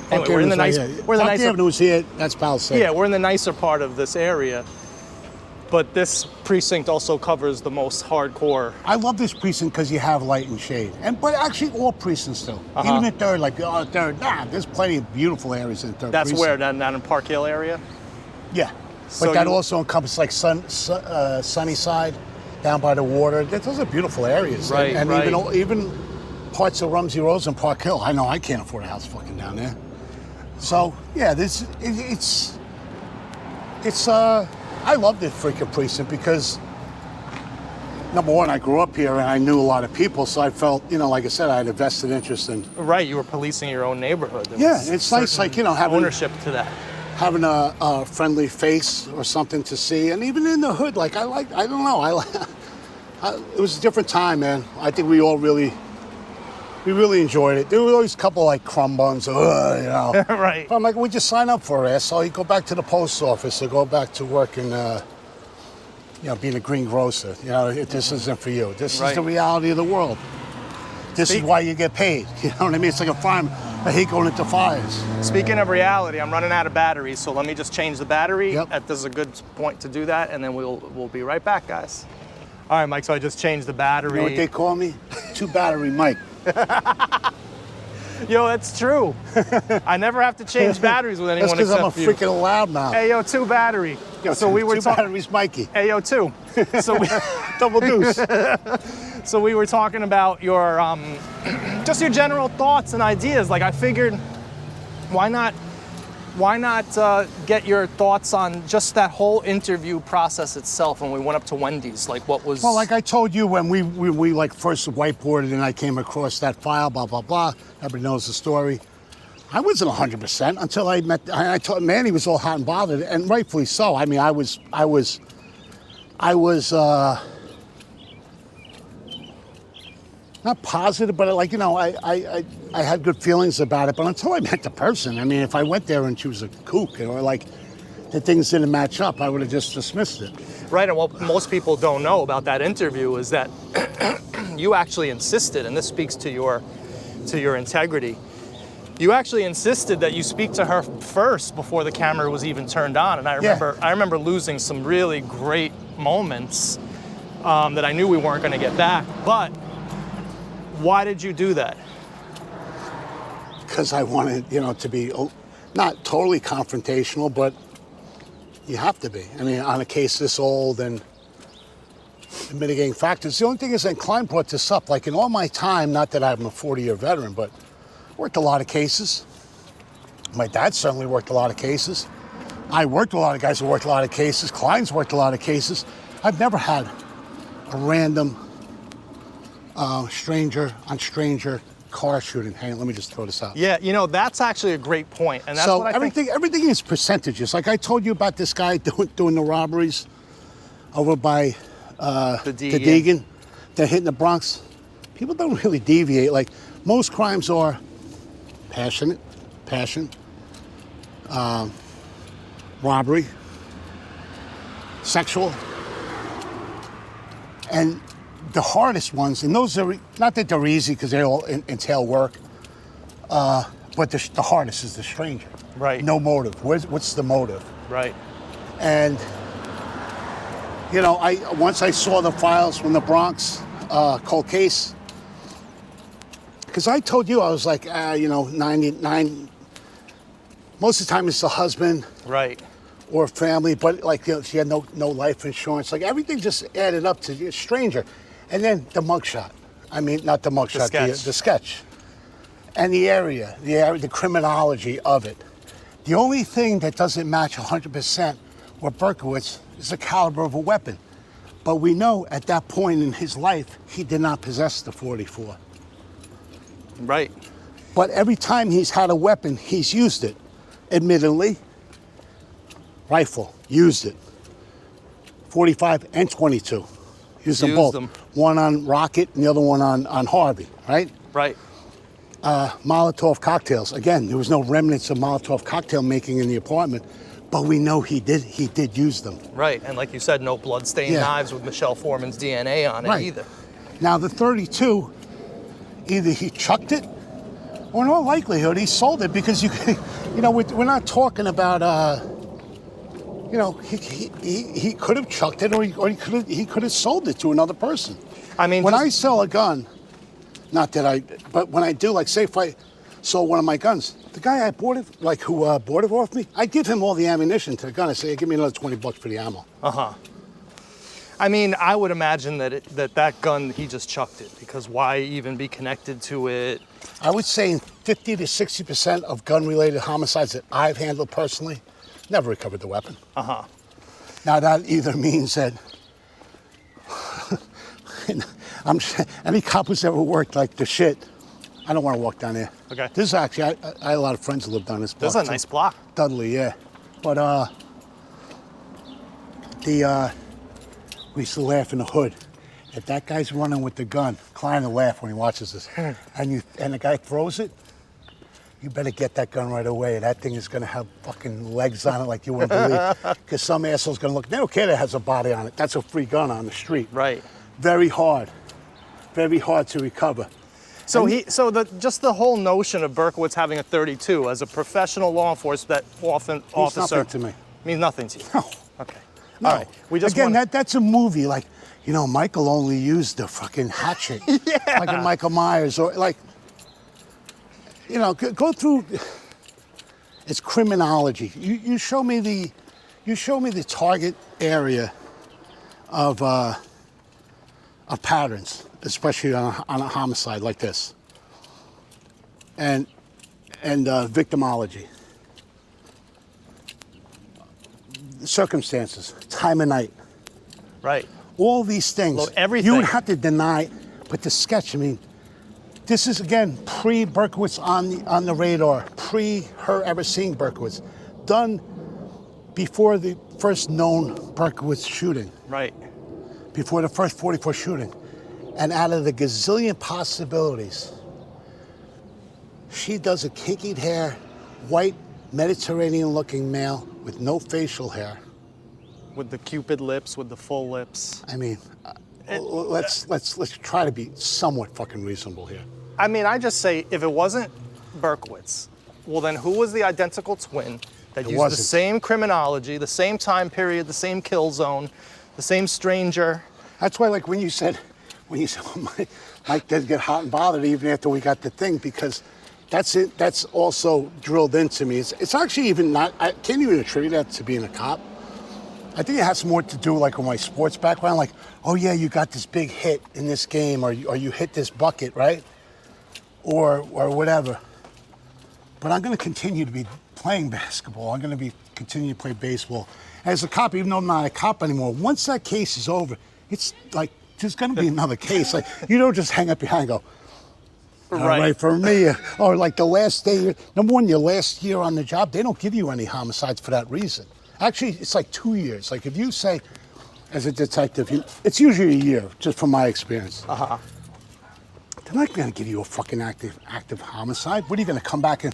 Anyway, we're in the nice, we're in the Park nicer, Avenue's here. That's Palisade. yeah, we're in the nicer part of this area. But this precinct also covers the most hardcore. I love this precinct because you have light and shade. But actually all precincts do. Even at third, like third, there's plenty of beautiful areas in third That's precinct. where, down in Park Hill area? Yeah. So But that you- also encompasses like Sunnyside, down by the water. Those are beautiful areas. Right, and right. even parts of Rumsey Rose and Park Hill. I know I can't afford a house fucking down there. So yeah, I love this freaking precinct because, number one, I grew up here and I knew a lot of people, so I felt, like I said, I had a vested interest in. Right, you were policing your own neighborhood. There Yeah, was it's nice, certain like, having ownership to that. Having a friendly face or something to see, and even in the hood, like I don't know, it was a different time, man. I think we all really enjoyed it. There were always a couple like crumb buns, Right. But I'm like, we just sign up for it, so you go back to the post office or go back to working, being a green grocer. This isn't for you. This is the reality of the world. This is why you get paid. You know what I mean? It's like a farm. I hate going into fires. Speaking of reality, I'm running out of batteries, so let me just change the battery. Yep. This is a good point to do that, and then we'll be right back, guys. All right, Mike, so I just changed the battery. You know what they call me? Two battery Mike. Yo, that's true. I never have to change batteries with anyone That's except because I'm a you. freaking loudmouth. Hey, yo, two battery. Yo, so we were two batteries, Mikey. Hey, yo, two. So we Double deuce. So we were talking about your just your general thoughts and ideas. Like I figured, why not get your thoughts on just that whole interview process itself when we went up to Wendy's? Like what was... Well, like I told you when we like first whiteboarded and I came across that file, blah, blah, blah. Everybody knows the story. I wasn't 100% until I met. I told Manny was all hot and bothered, and rightfully so. I mean, I was not positive, but like, you know, I had good feelings about it. But until I met the person, I mean, if I went there and she was a kook or like the things didn't match up, I would have just dismissed it. Right, and what most people don't know about that interview is that you actually insisted, and this speaks to your integrity. You actually insisted that you speak to her first before the camera was even turned on, and I remember losing some really great moments that I knew we weren't going to get back. But why did you do that? Because I wanted, you know, to be not totally confrontational, but you have to be. I mean, on a case this old and the mitigating factors. The only thing is that Klein brought this up. Like in all my time, not that I'm a 40-year veteran, but worked a lot of cases. My dad certainly worked a lot of cases. I worked with a lot of guys who worked a lot of cases. Klein's worked a lot of cases. I've never had a random stranger on stranger car shooting. Hang on, let me just throw this out. Yeah, you know, that's actually a great point, and that's so what I think. Everything is percentages. Like I told you about this guy doing the robberies over by the Deegan. They're hitting the Bronx. People don't really deviate. Like most crimes are passion, robbery, sexual, and the hardest ones, and those are, not that they're easy because they all entail work, but the hardest is the stranger. Right. No motive. What's the motive? Right. And, you know, once I saw the files from the Bronx cold case, because I told you, I was like, you know, 99, most of the time it's the husband. Right. Or family, but like, you know, she had no life insurance. Like everything just added up to a stranger. And then the mugshot. I mean, not the mugshot, the sketch. And the area, the criminology of it. The only thing that doesn't match 100% with Berkowitz is the caliber of a weapon. But we know at that point in his life, he did not possess the .44. Right. But every time he's had a weapon, he's used it. Admittedly, rifle, used it. 45 and 22. Used them both. One on Rocket and the other one on Harvey, right? Right. Molotov cocktails. Again, there was no remnants of Molotov cocktail making in the apartment, but we know he did use them. Right, and like you said, no bloodstained knives with Michelle Foreman's DNA on it either. Now the 32, either he chucked it, or in all likelihood he sold it, because you know, we're not talking about you know, he could have chucked it, or he could have sold it to another person. I mean, when I sell a gun, not that but when I do, like say if I sold one of my guns, the guy I bought it, like who bought it off me, I give him all the ammunition to the gun. I say, hey, give me another $20 for the ammo. I mean, I would imagine that that gun, he just chucked it, because why even be connected to it? I would say 50 to 60% of gun-related homicides that I've handled personally, never recovered the weapon. Now that either means that any cop who's ever worked like the shit, I don't want to walk down there. Okay. This is actually, I had a lot of friends who lived on this block. This is a nice block. Dudley, yeah. But we used to laugh in the hood. If that guy's running with the gun, Klein will laugh when he watches this. And the guy throws it, you better get that gun right away. That thing is going to have fucking legs on it like you wouldn't believe. Because some asshole's going to look, they don't care that it has a body on it. That's a free gun on the street. Right. Very hard to recover. So just the whole notion of Berkowitz having a 32 as a professional law enforcement officer means nothing to me. Means nothing to you. No. Okay. No. All right. We just that's a movie. Like, you know, Michael only used the fucking hatchet. Yeah. Like in Michael Myers, or like, you know, go through. It's criminology. You show me the target area of patterns, especially on a homicide like this, and victimology, circumstances, time of night, right? All these things. Well, everything. You would have to deny, but the sketch. I mean, This is, again, pre-Berkowitz on the radar, pre her ever seeing Berkowitz. Done before the first known Berkowitz shooting. Right. Before the first 44 shooting. And out of the gazillion possibilities, she does a kinky hair, white, Mediterranean-looking male with no facial hair. With the Cupid lips, with the full lips. I mean, let's try to be somewhat fucking reasonable here. I mean, I just say, if it wasn't Berkowitz, well then who was the identical twin that used the same criminology, the same time period, the same kill zone, the same stranger? That's why, like, when you said, well, Mike did get hot and bothered even after we got the thing, because that's it. That's also drilled into me. It's actually even not, I can't even attribute that to being a cop. I think it has more to do, like, with my sports background. Like, oh yeah, you got this big hit in this game, or you hit this bucket, right? Or whatever. But I'm going to continue to be playing basketball. I'm going to continue to play baseball. As a cop, even though I'm not a cop anymore, once that case is over, it's like there's going to be another case. Like, you don't just hang up behind and go, all right, for me, or like the last day, number one, your last year on the job, they don't give you any homicides for that reason. Actually, it's like 2 years. Like, if you say, as a detective, it's usually a year, just from my experience. Uh-huh. They're not going to give you a fucking active homicide. What, are you going to come back and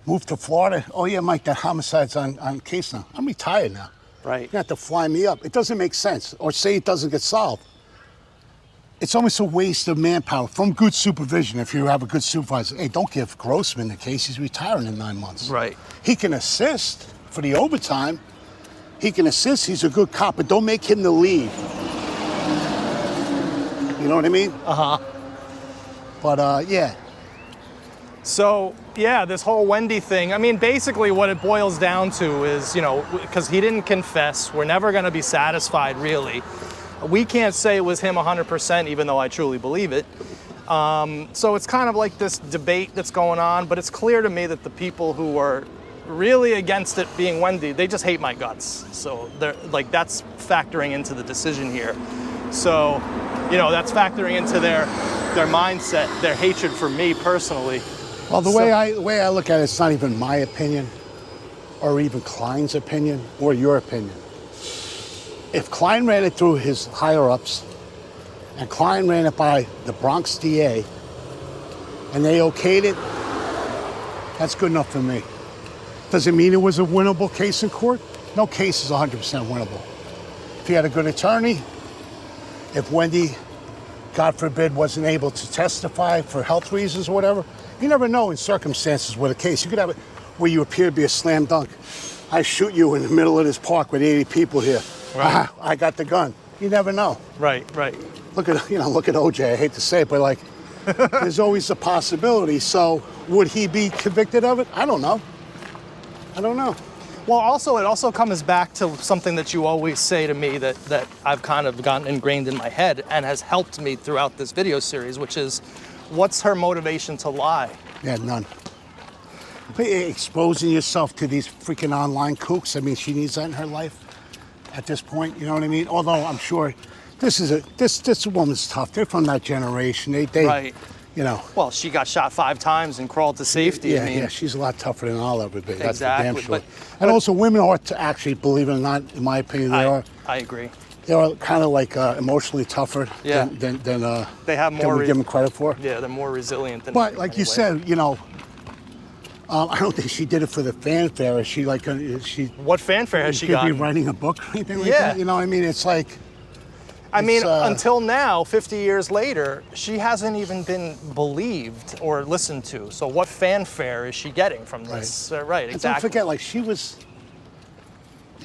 move to Florida? Oh yeah, Mike, that homicide's on case now. I'm retired now. Right. You have to fly me up. It doesn't make sense. Or say it doesn't get solved. It's almost a waste of manpower from good supervision. If you have a good supervisor, hey, don't give Grossman the case. He's retiring in 9 months. Right. He can assist for the overtime. He can assist. He's a good cop, but don't make him the lead. You know what I mean? Uh-huh. But yeah. So, yeah, this whole Wendy thing, I mean, basically what it boils down to is, you know, because he didn't confess, we're never going to be satisfied, really. We can't say it was him 100%, even though I truly believe it. So it's kind of like this debate that's going on, but it's clear to me that the people who are really against it being Wendy, they just hate my guts. So they're like, that's factoring into the decision here. So, you know, that's factoring into their mindset, their hatred for me personally. Well, the way I look at it, it's not even my opinion, or even Klein's opinion, or your opinion. If Klein ran it through his higher-ups, and Klein ran it by the Bronx DA, and they okayed it, that's good enough for me. Does it mean it was a winnable case in court? No case is 100% winnable. If he had a good attorney, if Wendy, God forbid, wasn't able to testify for health reasons or whatever, you never know in circumstances with a case. You could have it where you appear to be a slam dunk. I shoot you in the middle of this park with 80 people here. Right. I got the gun. You never know. Right, right. Look at OJ. I hate to say it, but like, there's always a possibility. So would he be convicted of it? I don't know. Well, also, it also comes back to something that you always say to me that I've kind of gotten ingrained in my head and has helped me throughout this video series, which is, what's her motivation to lie? Yeah, none. Exposing yourself to these freaking online kooks, I mean, she needs that in her life at this point, you know what I mean? Although I'm sure this woman's tough. They're from that generation. They right. You know. Well, she got shot 5 times and crawled to safety. Yeah, I mean, yeah, she's a lot tougher than I'll ever be. That's exactly, for damn sure. And also, women are actually, believe it or not, in my opinion, I agree. They are kind of like emotionally tougher than they have more than we give them credit for. Yeah, they're more resilient than. But like you said, you know, I don't think she did it for the fanfare. Is she like she? What fanfare has she got? Could be writing a book or anything like that. You know, I mean, it's like. I mean, until now, 50 years later, she hasn't even been believed or listened to. So what fanfare is she getting from this? Right, exactly. And don't forget, like, she was,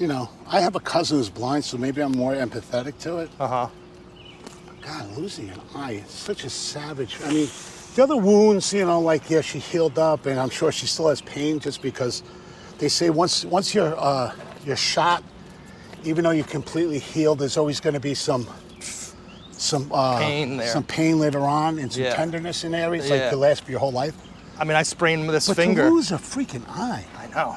you know, I have a cousin who's blind, so maybe I'm more empathetic to it. Uh-huh. God, losing an eye, it's such a savage. I mean, the other wounds, you know, like, yeah, she healed up, and I'm sure she still has pain just because they say once you're shot, even though you're completely healed, there's always going to be some pain there. Some pain later on, and some tenderness in areas like could last for your whole life. I mean, I sprained this but finger. To lose a freaking eye. I know.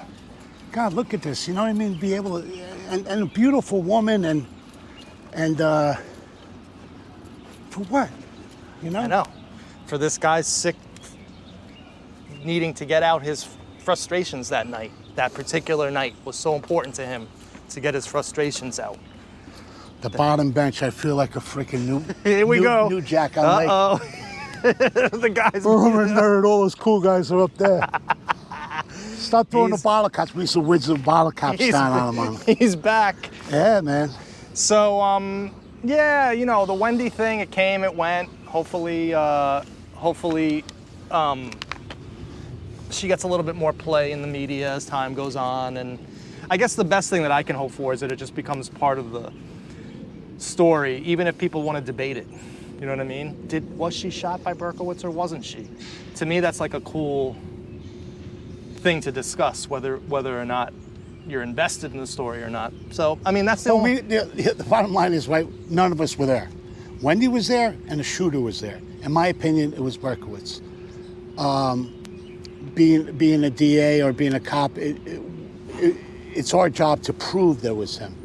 God, look at this. You know what I mean? Be able to, and a beautiful woman, and for what? You know? I know. for this guy's sick, needing to get out his frustrations that night. That particular night was so important to him to get his frustrations out. The bottom bench, I feel like a freaking new Jack on Lake. The guys. Oh, nerd, all those cool guys are up there. Stop throwing the bottle caps. We used to whiz the bottle caps down on him. He's back. Yeah, man. So, yeah, you know, the Wendy thing, it came, it went. Hopefully, she gets a little bit more play in the media as time goes on. And I guess the best thing that I can hope for is that it just becomes part of the story, even if people want to debate it. You know what I mean? Was she shot by Berkowitz or wasn't she? To me, that's like a cool thing to discuss, whether or not you're invested in the story or not. So, I mean, that's the only... The bottom line is, right, none of us were there. Wendy was there and the shooter was there. In my opinion, it was Berkowitz. Being a DA or being a cop, it's our job to prove there was him.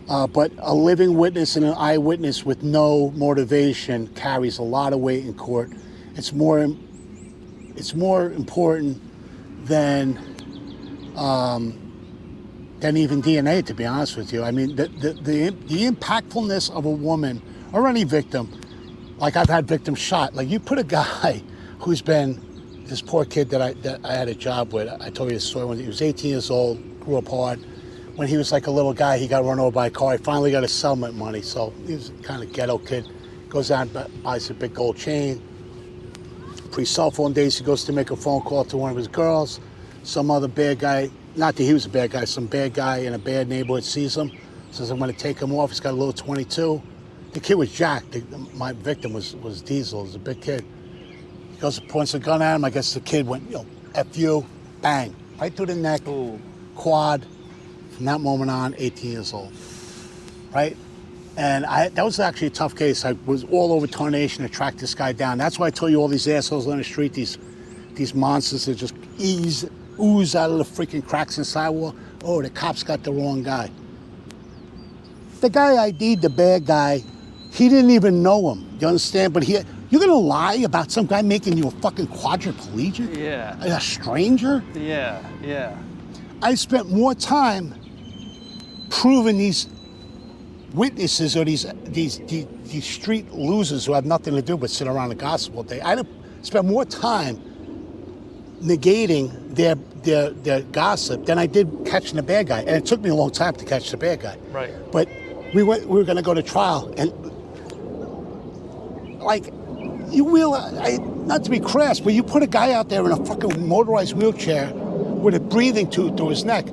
But a living witness and an eyewitness with no motivation carries a lot of weight in court. It's more important than even DNA, to be honest with you. I mean, the impactfulness of a woman or any victim, like I've had victims shot. Like you put a guy who's been, this poor kid that I had a job with. I told you the story when he was 18 years old, grew up hard. When he was like a little guy, he got run over by a car. He finally got his settlement money, so he was a kind of ghetto kid. Goes out and buys a big gold chain. Pre-cell phone days, he goes to make a phone call to one of his girls. Some other bad guy, not that he was a bad guy, some bad guy in a bad neighborhood sees him, says, I'm gonna take him off. He's got a little 22. The kid was Jack. My victim was Diesel, he was a big kid. He goes, points a gun at him. I guess the kid went, F you, bang, right through the neck, Ooh. quad. From that moment on, 18 years old, right? And that was actually a tough case. I was all over Tarnation to track this guy down. That's why I told you all these assholes on the street, these monsters that just ooze out of the freaking cracks in the sidewalk. Oh, the cops got the wrong guy. The guy ID'd the bad guy. He didn't even know him. You understand? But you're gonna lie about some guy making you a fucking quadriplegic? Yeah. A stranger? Yeah. I spent more time proving these witnesses or these street losers who have nothing to do but sit around the gossip all day. I'd spent more time negating their gossip than I did catching the bad guy. And it took me a long time to catch the bad guy. Right. But we were going to go to trial, and like you realize, not to be crass, but you put a guy out there in a fucking motorized wheelchair with a breathing tube through his neck.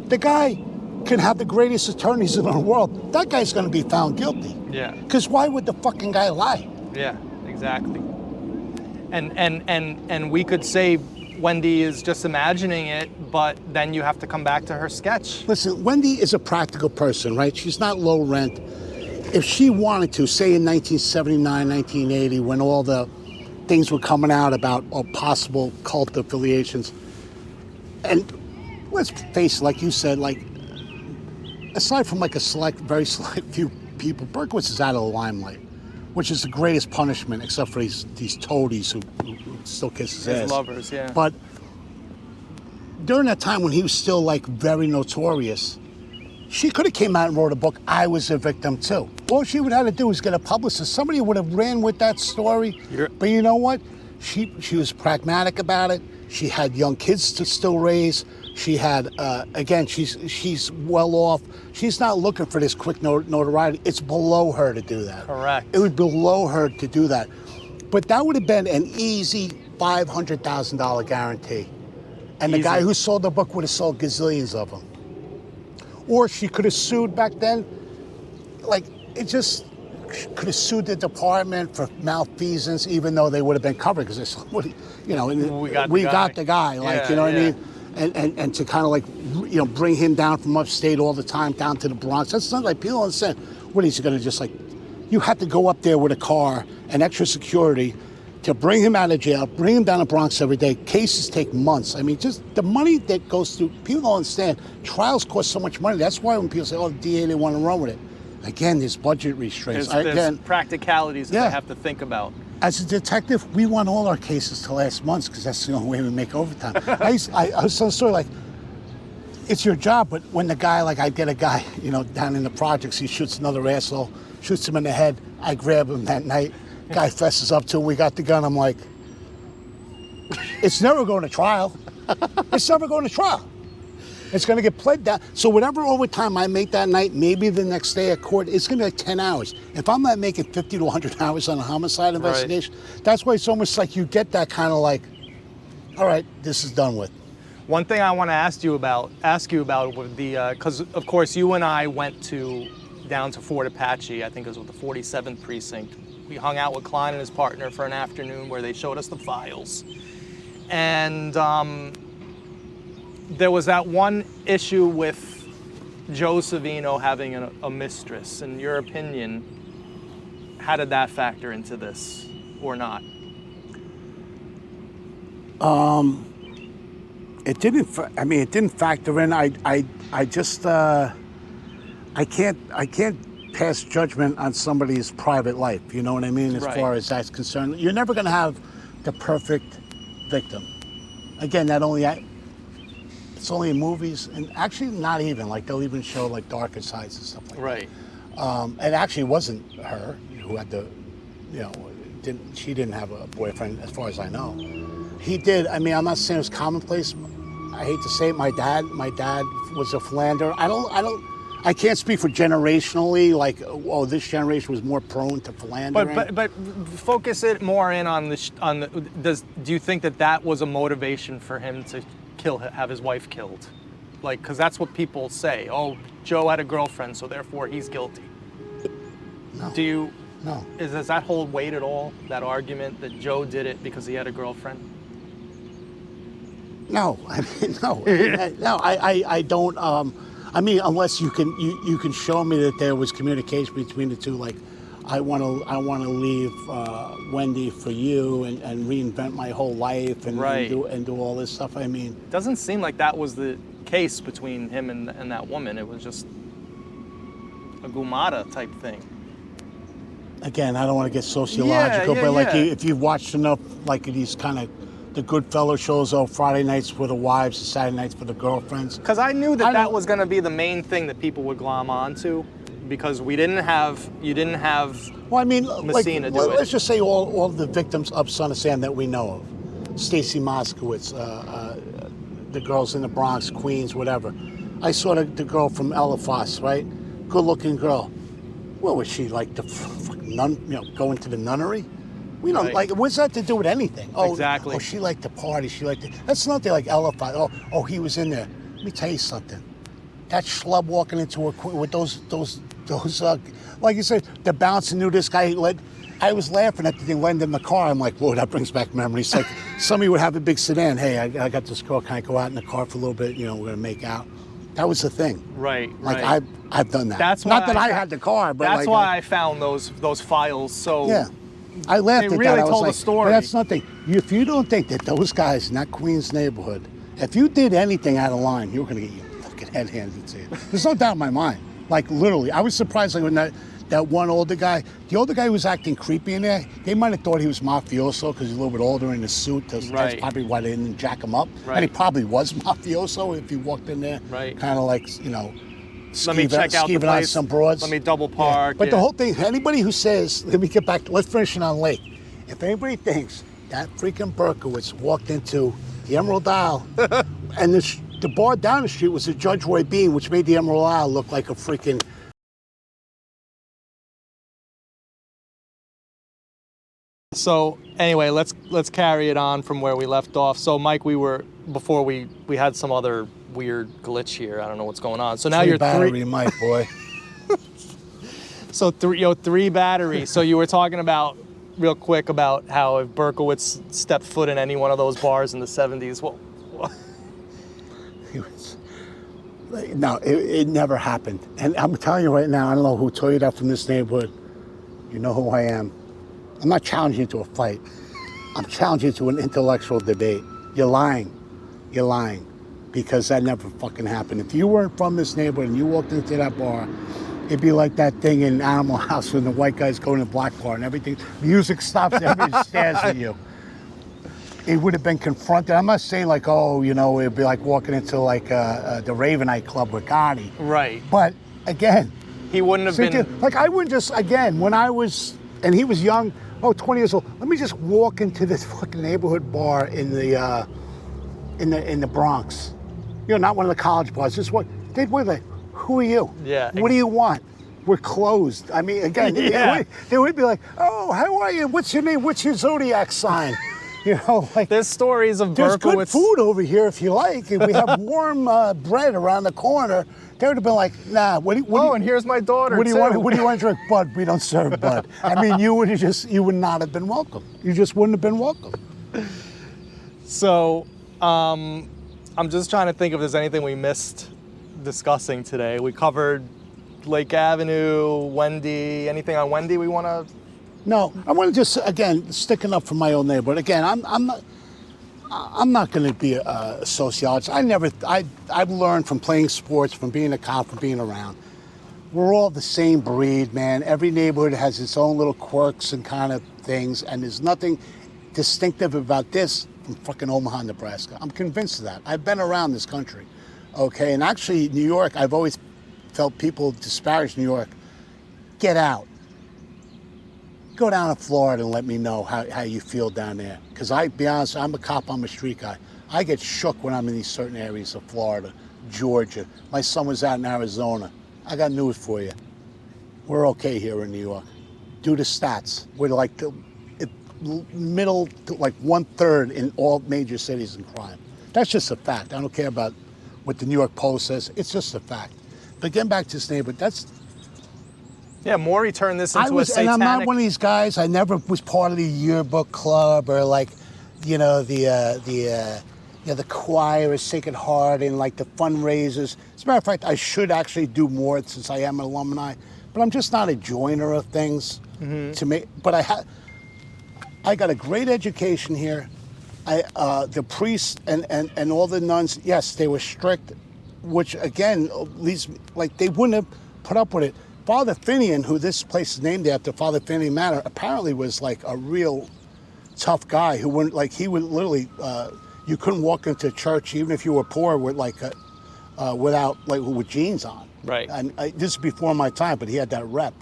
The guy can have the greatest attorneys in the world. That guy's going to be found guilty. Yeah. Because why would the fucking guy lie? Yeah, exactly. And we could say Wendy is just imagining it, but then you have to come back to her sketch. Listen, Wendy is a practical person, right? She's not low rent. If she wanted to, say in 1979, 1980, when all the things were coming out about possible cult affiliations, and let's face it, like you said, like, aside from like very select few people, Berkowitz is out of the limelight, which is the greatest punishment, except for these toadies who still kiss his ass. His lovers, yeah. But during that time when he was still like very notorious, she could have came out and wrote a book, I was a victim too. All she would have to do was get a publicist. Somebody would have ran with that story. But you know what? She was pragmatic about it. She had young kids to still raise. She had, again, she's well off. She's not looking for this quick notoriety. It's below her to do that. Correct. It would be below her to do that. But that would have been an easy $500,000 guarantee. And the guy who sold the book would have sold gazillions of them. Or she could have sued back then. Like, it just could have sued the department for malfeasance, even though they would have been covered because somebody, we got the guy. Like, you know what I mean? And to kind of like, bring him down from upstate all the time down to the Bronx. That's not like people don't understand. What is he going to just like? You have to go up there with a car and extra security to bring him out of jail, bring him down to Bronx every day. Cases take months. I mean, just the money that goes through, people don't understand. Trials cost so much money. That's why when people say, oh, the DA, they want to run with it. Again, there's budget restraints. There's practicalities that they have to think about. As a detective, we want all our cases to last months because that's the only way we make overtime. I was telling a story like, it's your job, but when the guy, like I get a guy, down in the projects, he shoots another asshole, shoots him in the head. I grab him that night. Guy fesses up to him. We got the gun. I'm like, it's never going to trial. It's never going to trial. It's going to get played down. So whatever overtime I make that night, maybe the next day at court, it's going to be like 10 hours. If I'm not making 50 to 100 hours on a homicide investigation, that's why it's almost like you get that kind of like, all right, this is done with. One thing I want to ask you about with the, because of course you and I went down to Fort Apache, I think it was with the 47th Precinct. We hung out with Klein and his partner for an afternoon where they showed us the files. And there was that one issue with Joe Savino having a mistress. In your opinion, how did that factor into this or not? It didn't factor in. I can't pass judgment on somebody's private life. You know what I mean? As far as that's concerned, you're never going to have the perfect victim. Again, it's only in movies, and actually not even. Like they'll even show like darker sides and stuff like that. It actually wasn't her who had she didn't have a boyfriend, as far as I know. He did. I mean, I'm not saying it was commonplace. I hate to say it. My dad was a philanderer. I can't speak for generationally. Like, this generation was more prone to philandering. But focus it more in on do you think that was a motivation for him to have his wife killed? Like, because that's what people say. Oh, Joe had a girlfriend, so therefore he's guilty. No. No. Does that hold weight at all? That argument that Joe did it because he had a girlfriend? No, I mean, no, no. I don't. I mean, unless you can show me that there was communication between the two. Like, I want to leave Wendy for you and reinvent my whole life and do all this stuff. I mean, it doesn't seem like that was the case between him and that woman. It was just a gumata type thing. Again, I don't want to get sociological, but like if you've watched enough like these kind of the Goodfellow shows, Friday nights for the wives and Saturday nights for the girlfriends. Because I knew that was going to be the main thing that people would glom onto, because you didn't have well, I mean, Messina do it. Let's just say all the victims up Son of Sam that we know of. Stacy Moskowitz, the girls in the Bronx, Queens, whatever. I saw the girl from Eliphas, right? Good-looking girl. What was she, like the fucking nun, going to the nunnery? We don't like. What's that to do with anything? Exactly. Oh, she liked to party. That's nothing like Elephant. Oh, he was in there. Let me tell you something. That schlub walking into a with those like you said, the bouncer knew this guy. I was laughing at the thing, lend him the car. I'm like, whoa, that brings back memories. Like somebody would have a big sedan. Hey, I got this girl. Can I go out in the car for a little bit? We're gonna make out. That was the thing. Right. Like I've done that. That's not that I had the car, but that's why I found those files. So yeah. I laughed at really that. I was told like, the story. But that's nothing. If you don't think that those guys in that Queens neighborhood, if you did anything out of line, you were going to get your fucking head handed to you. There's no doubt in my mind. Like, literally. I was surprised when that one older guy, the older guy who was acting creepy in there, they might have thought he was mafioso because he's a little bit older in his suit. That's probably why they didn't jack him up. Right. And he probably was mafioso if he walked in there. Right. Kind of like, let me check out the place. Some broads. Let me double park. Yeah. But the whole thing, anybody who says, let me get back, let's finish it on Lake. If anybody thinks that freaking Berkowitz walked into the Emerald Isle and the bar down the street was a Judge Roy Bean, which made the Emerald Isle look like a freaking... So anyway, let's carry it on from where we left off. So Mike, before we had some other weird glitch here. I don't know what's going on. So now you're battery, Mike, boy. So 3 batteries. So you were talking about real quick about how if Berkowitz stepped foot in any one of those bars in the 70s, well, no, it never happened. And I'm telling you right now, I don't know who told you that from this neighborhood. You know who I am. I'm not challenging you to a fight. I'm challenging you to an intellectual debate. You're lying. You're lying. Because that never fucking happened. If you weren't from this neighborhood and you walked into that bar It'd be like that thing in Animal House when the white guys go in the black bar and everything. Music stops, everybody stares at you. It would have been confronted. I'm not saying like, oh, you know, it'd be like walking into like the Ravenite Club with Gotti. Right. But again, he wouldn't have been like I wouldn't just again when I was and he was young, 20 years old. Let me just walk into this fucking neighborhood bar in the Bronx. You know, not one of the college bars. Just what they'd be like, who are you? Yeah. What do you want? We're closed. I mean, again, they would be like, oh, how are you? What's your name? What's your zodiac sign? You know, like there's stories of there's Berkowitz. good food over here if you like. If we have warm bread around the corner, they would have been like, nah. And here's my daughter. What do you want? What do you want to drink? Bud. We don't serve bud. I mean, you would not have been welcome. You just wouldn't have been welcome. So, I'm just trying to think if there's anything we missed discussing today. We covered Lake Avenue, Wendy. Anything on Wendy we want to? No, I want to just again sticking up for my own neighborhood. Again, I'm not going to be a sociologist. I've learned from playing sports, from being a cop, from being around. We're all the same breed, man. Every neighborhood has its own little quirks and kind of things, and there's nothing distinctive about this from fucking Omaha, Nebraska. I'm convinced of that. I've been around this country, okay? And actually, New York, I've always felt people disparage New York. Get out. Go down to Florida and let me know how you feel down there. Because I be honest, I'm a cop, I'm a street guy. I get shook when I'm in these certain areas of Florida, Georgia. My son was out in Arizona. I got news for you. We're okay here in New York. Do the stats. We're like the middle to like 1/3 in all major cities in crime. That's just a fact. I don't care about what the New York Post says. It's just a fact. But getting back to this neighborhood, that's Yeah, Maury turned this into a satanic... And I'm not one of these guys. I never was part of the yearbook club or like, you know, the choir of Sacred Heart and like the fundraisers. As a matter of fact, I should actually do more since I am an alumni. But I'm just not a joiner of things. To make. But I got a great education here. The priests and all the nuns, yes, they were strict, which again leads like they wouldn't have put up with it. Father Finian, who this place is named after, Father Finian Manor, apparently was like a real tough guy who wouldn't like he would literally you couldn't walk into church even if you were poor with like without like with jeans on. Right. And this is before my time, but he had that rep,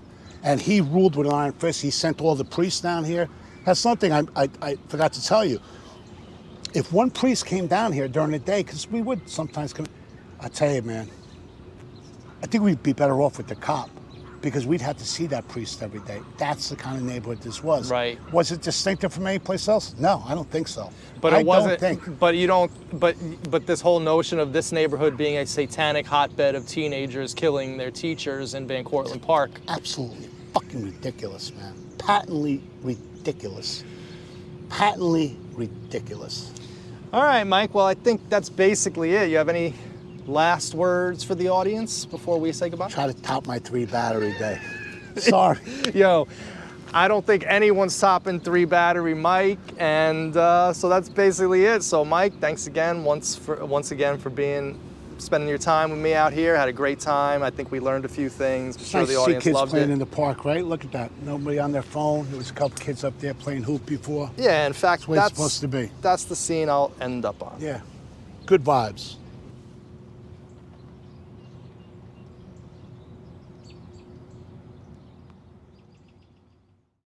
and he ruled with an iron fist. He sent all the priests down here. That's something I forgot to tell you. If one priest came down here during the day, because we would sometimes come, I tell you, man, I think we'd be better off with the cop. Because we'd have to see that priest every day. That's the kind of neighborhood this was. Right. Was it distinctive from any place else? No, I don't think so. But it wasn't. I don't think. But you don't. But this whole notion of this neighborhood being a satanic hotbed of teenagers killing their teachers in Van Cortlandt Park. Absolutely fucking ridiculous, man. Patently ridiculous. Patently ridiculous. All right, Mike. Well, I think that's basically it. You have any last words for the audience before we say goodbye? Try to top my 3 battery day. Sorry. Yo, I don't think anyone's topping 3 battery Mike, and so that's basically it. So Mike, thanks again once again for spending your time with me out here. Had a great time. I think we learned a few things. I'm sure nice the to audience see kids loved playing it. in the park, right? Look at that. Nobody on their phone. There was a couple kids up there playing hoop before. Yeah, in fact, That's the way it's supposed to be. That's the scene I'll end up on. Yeah. Good vibes.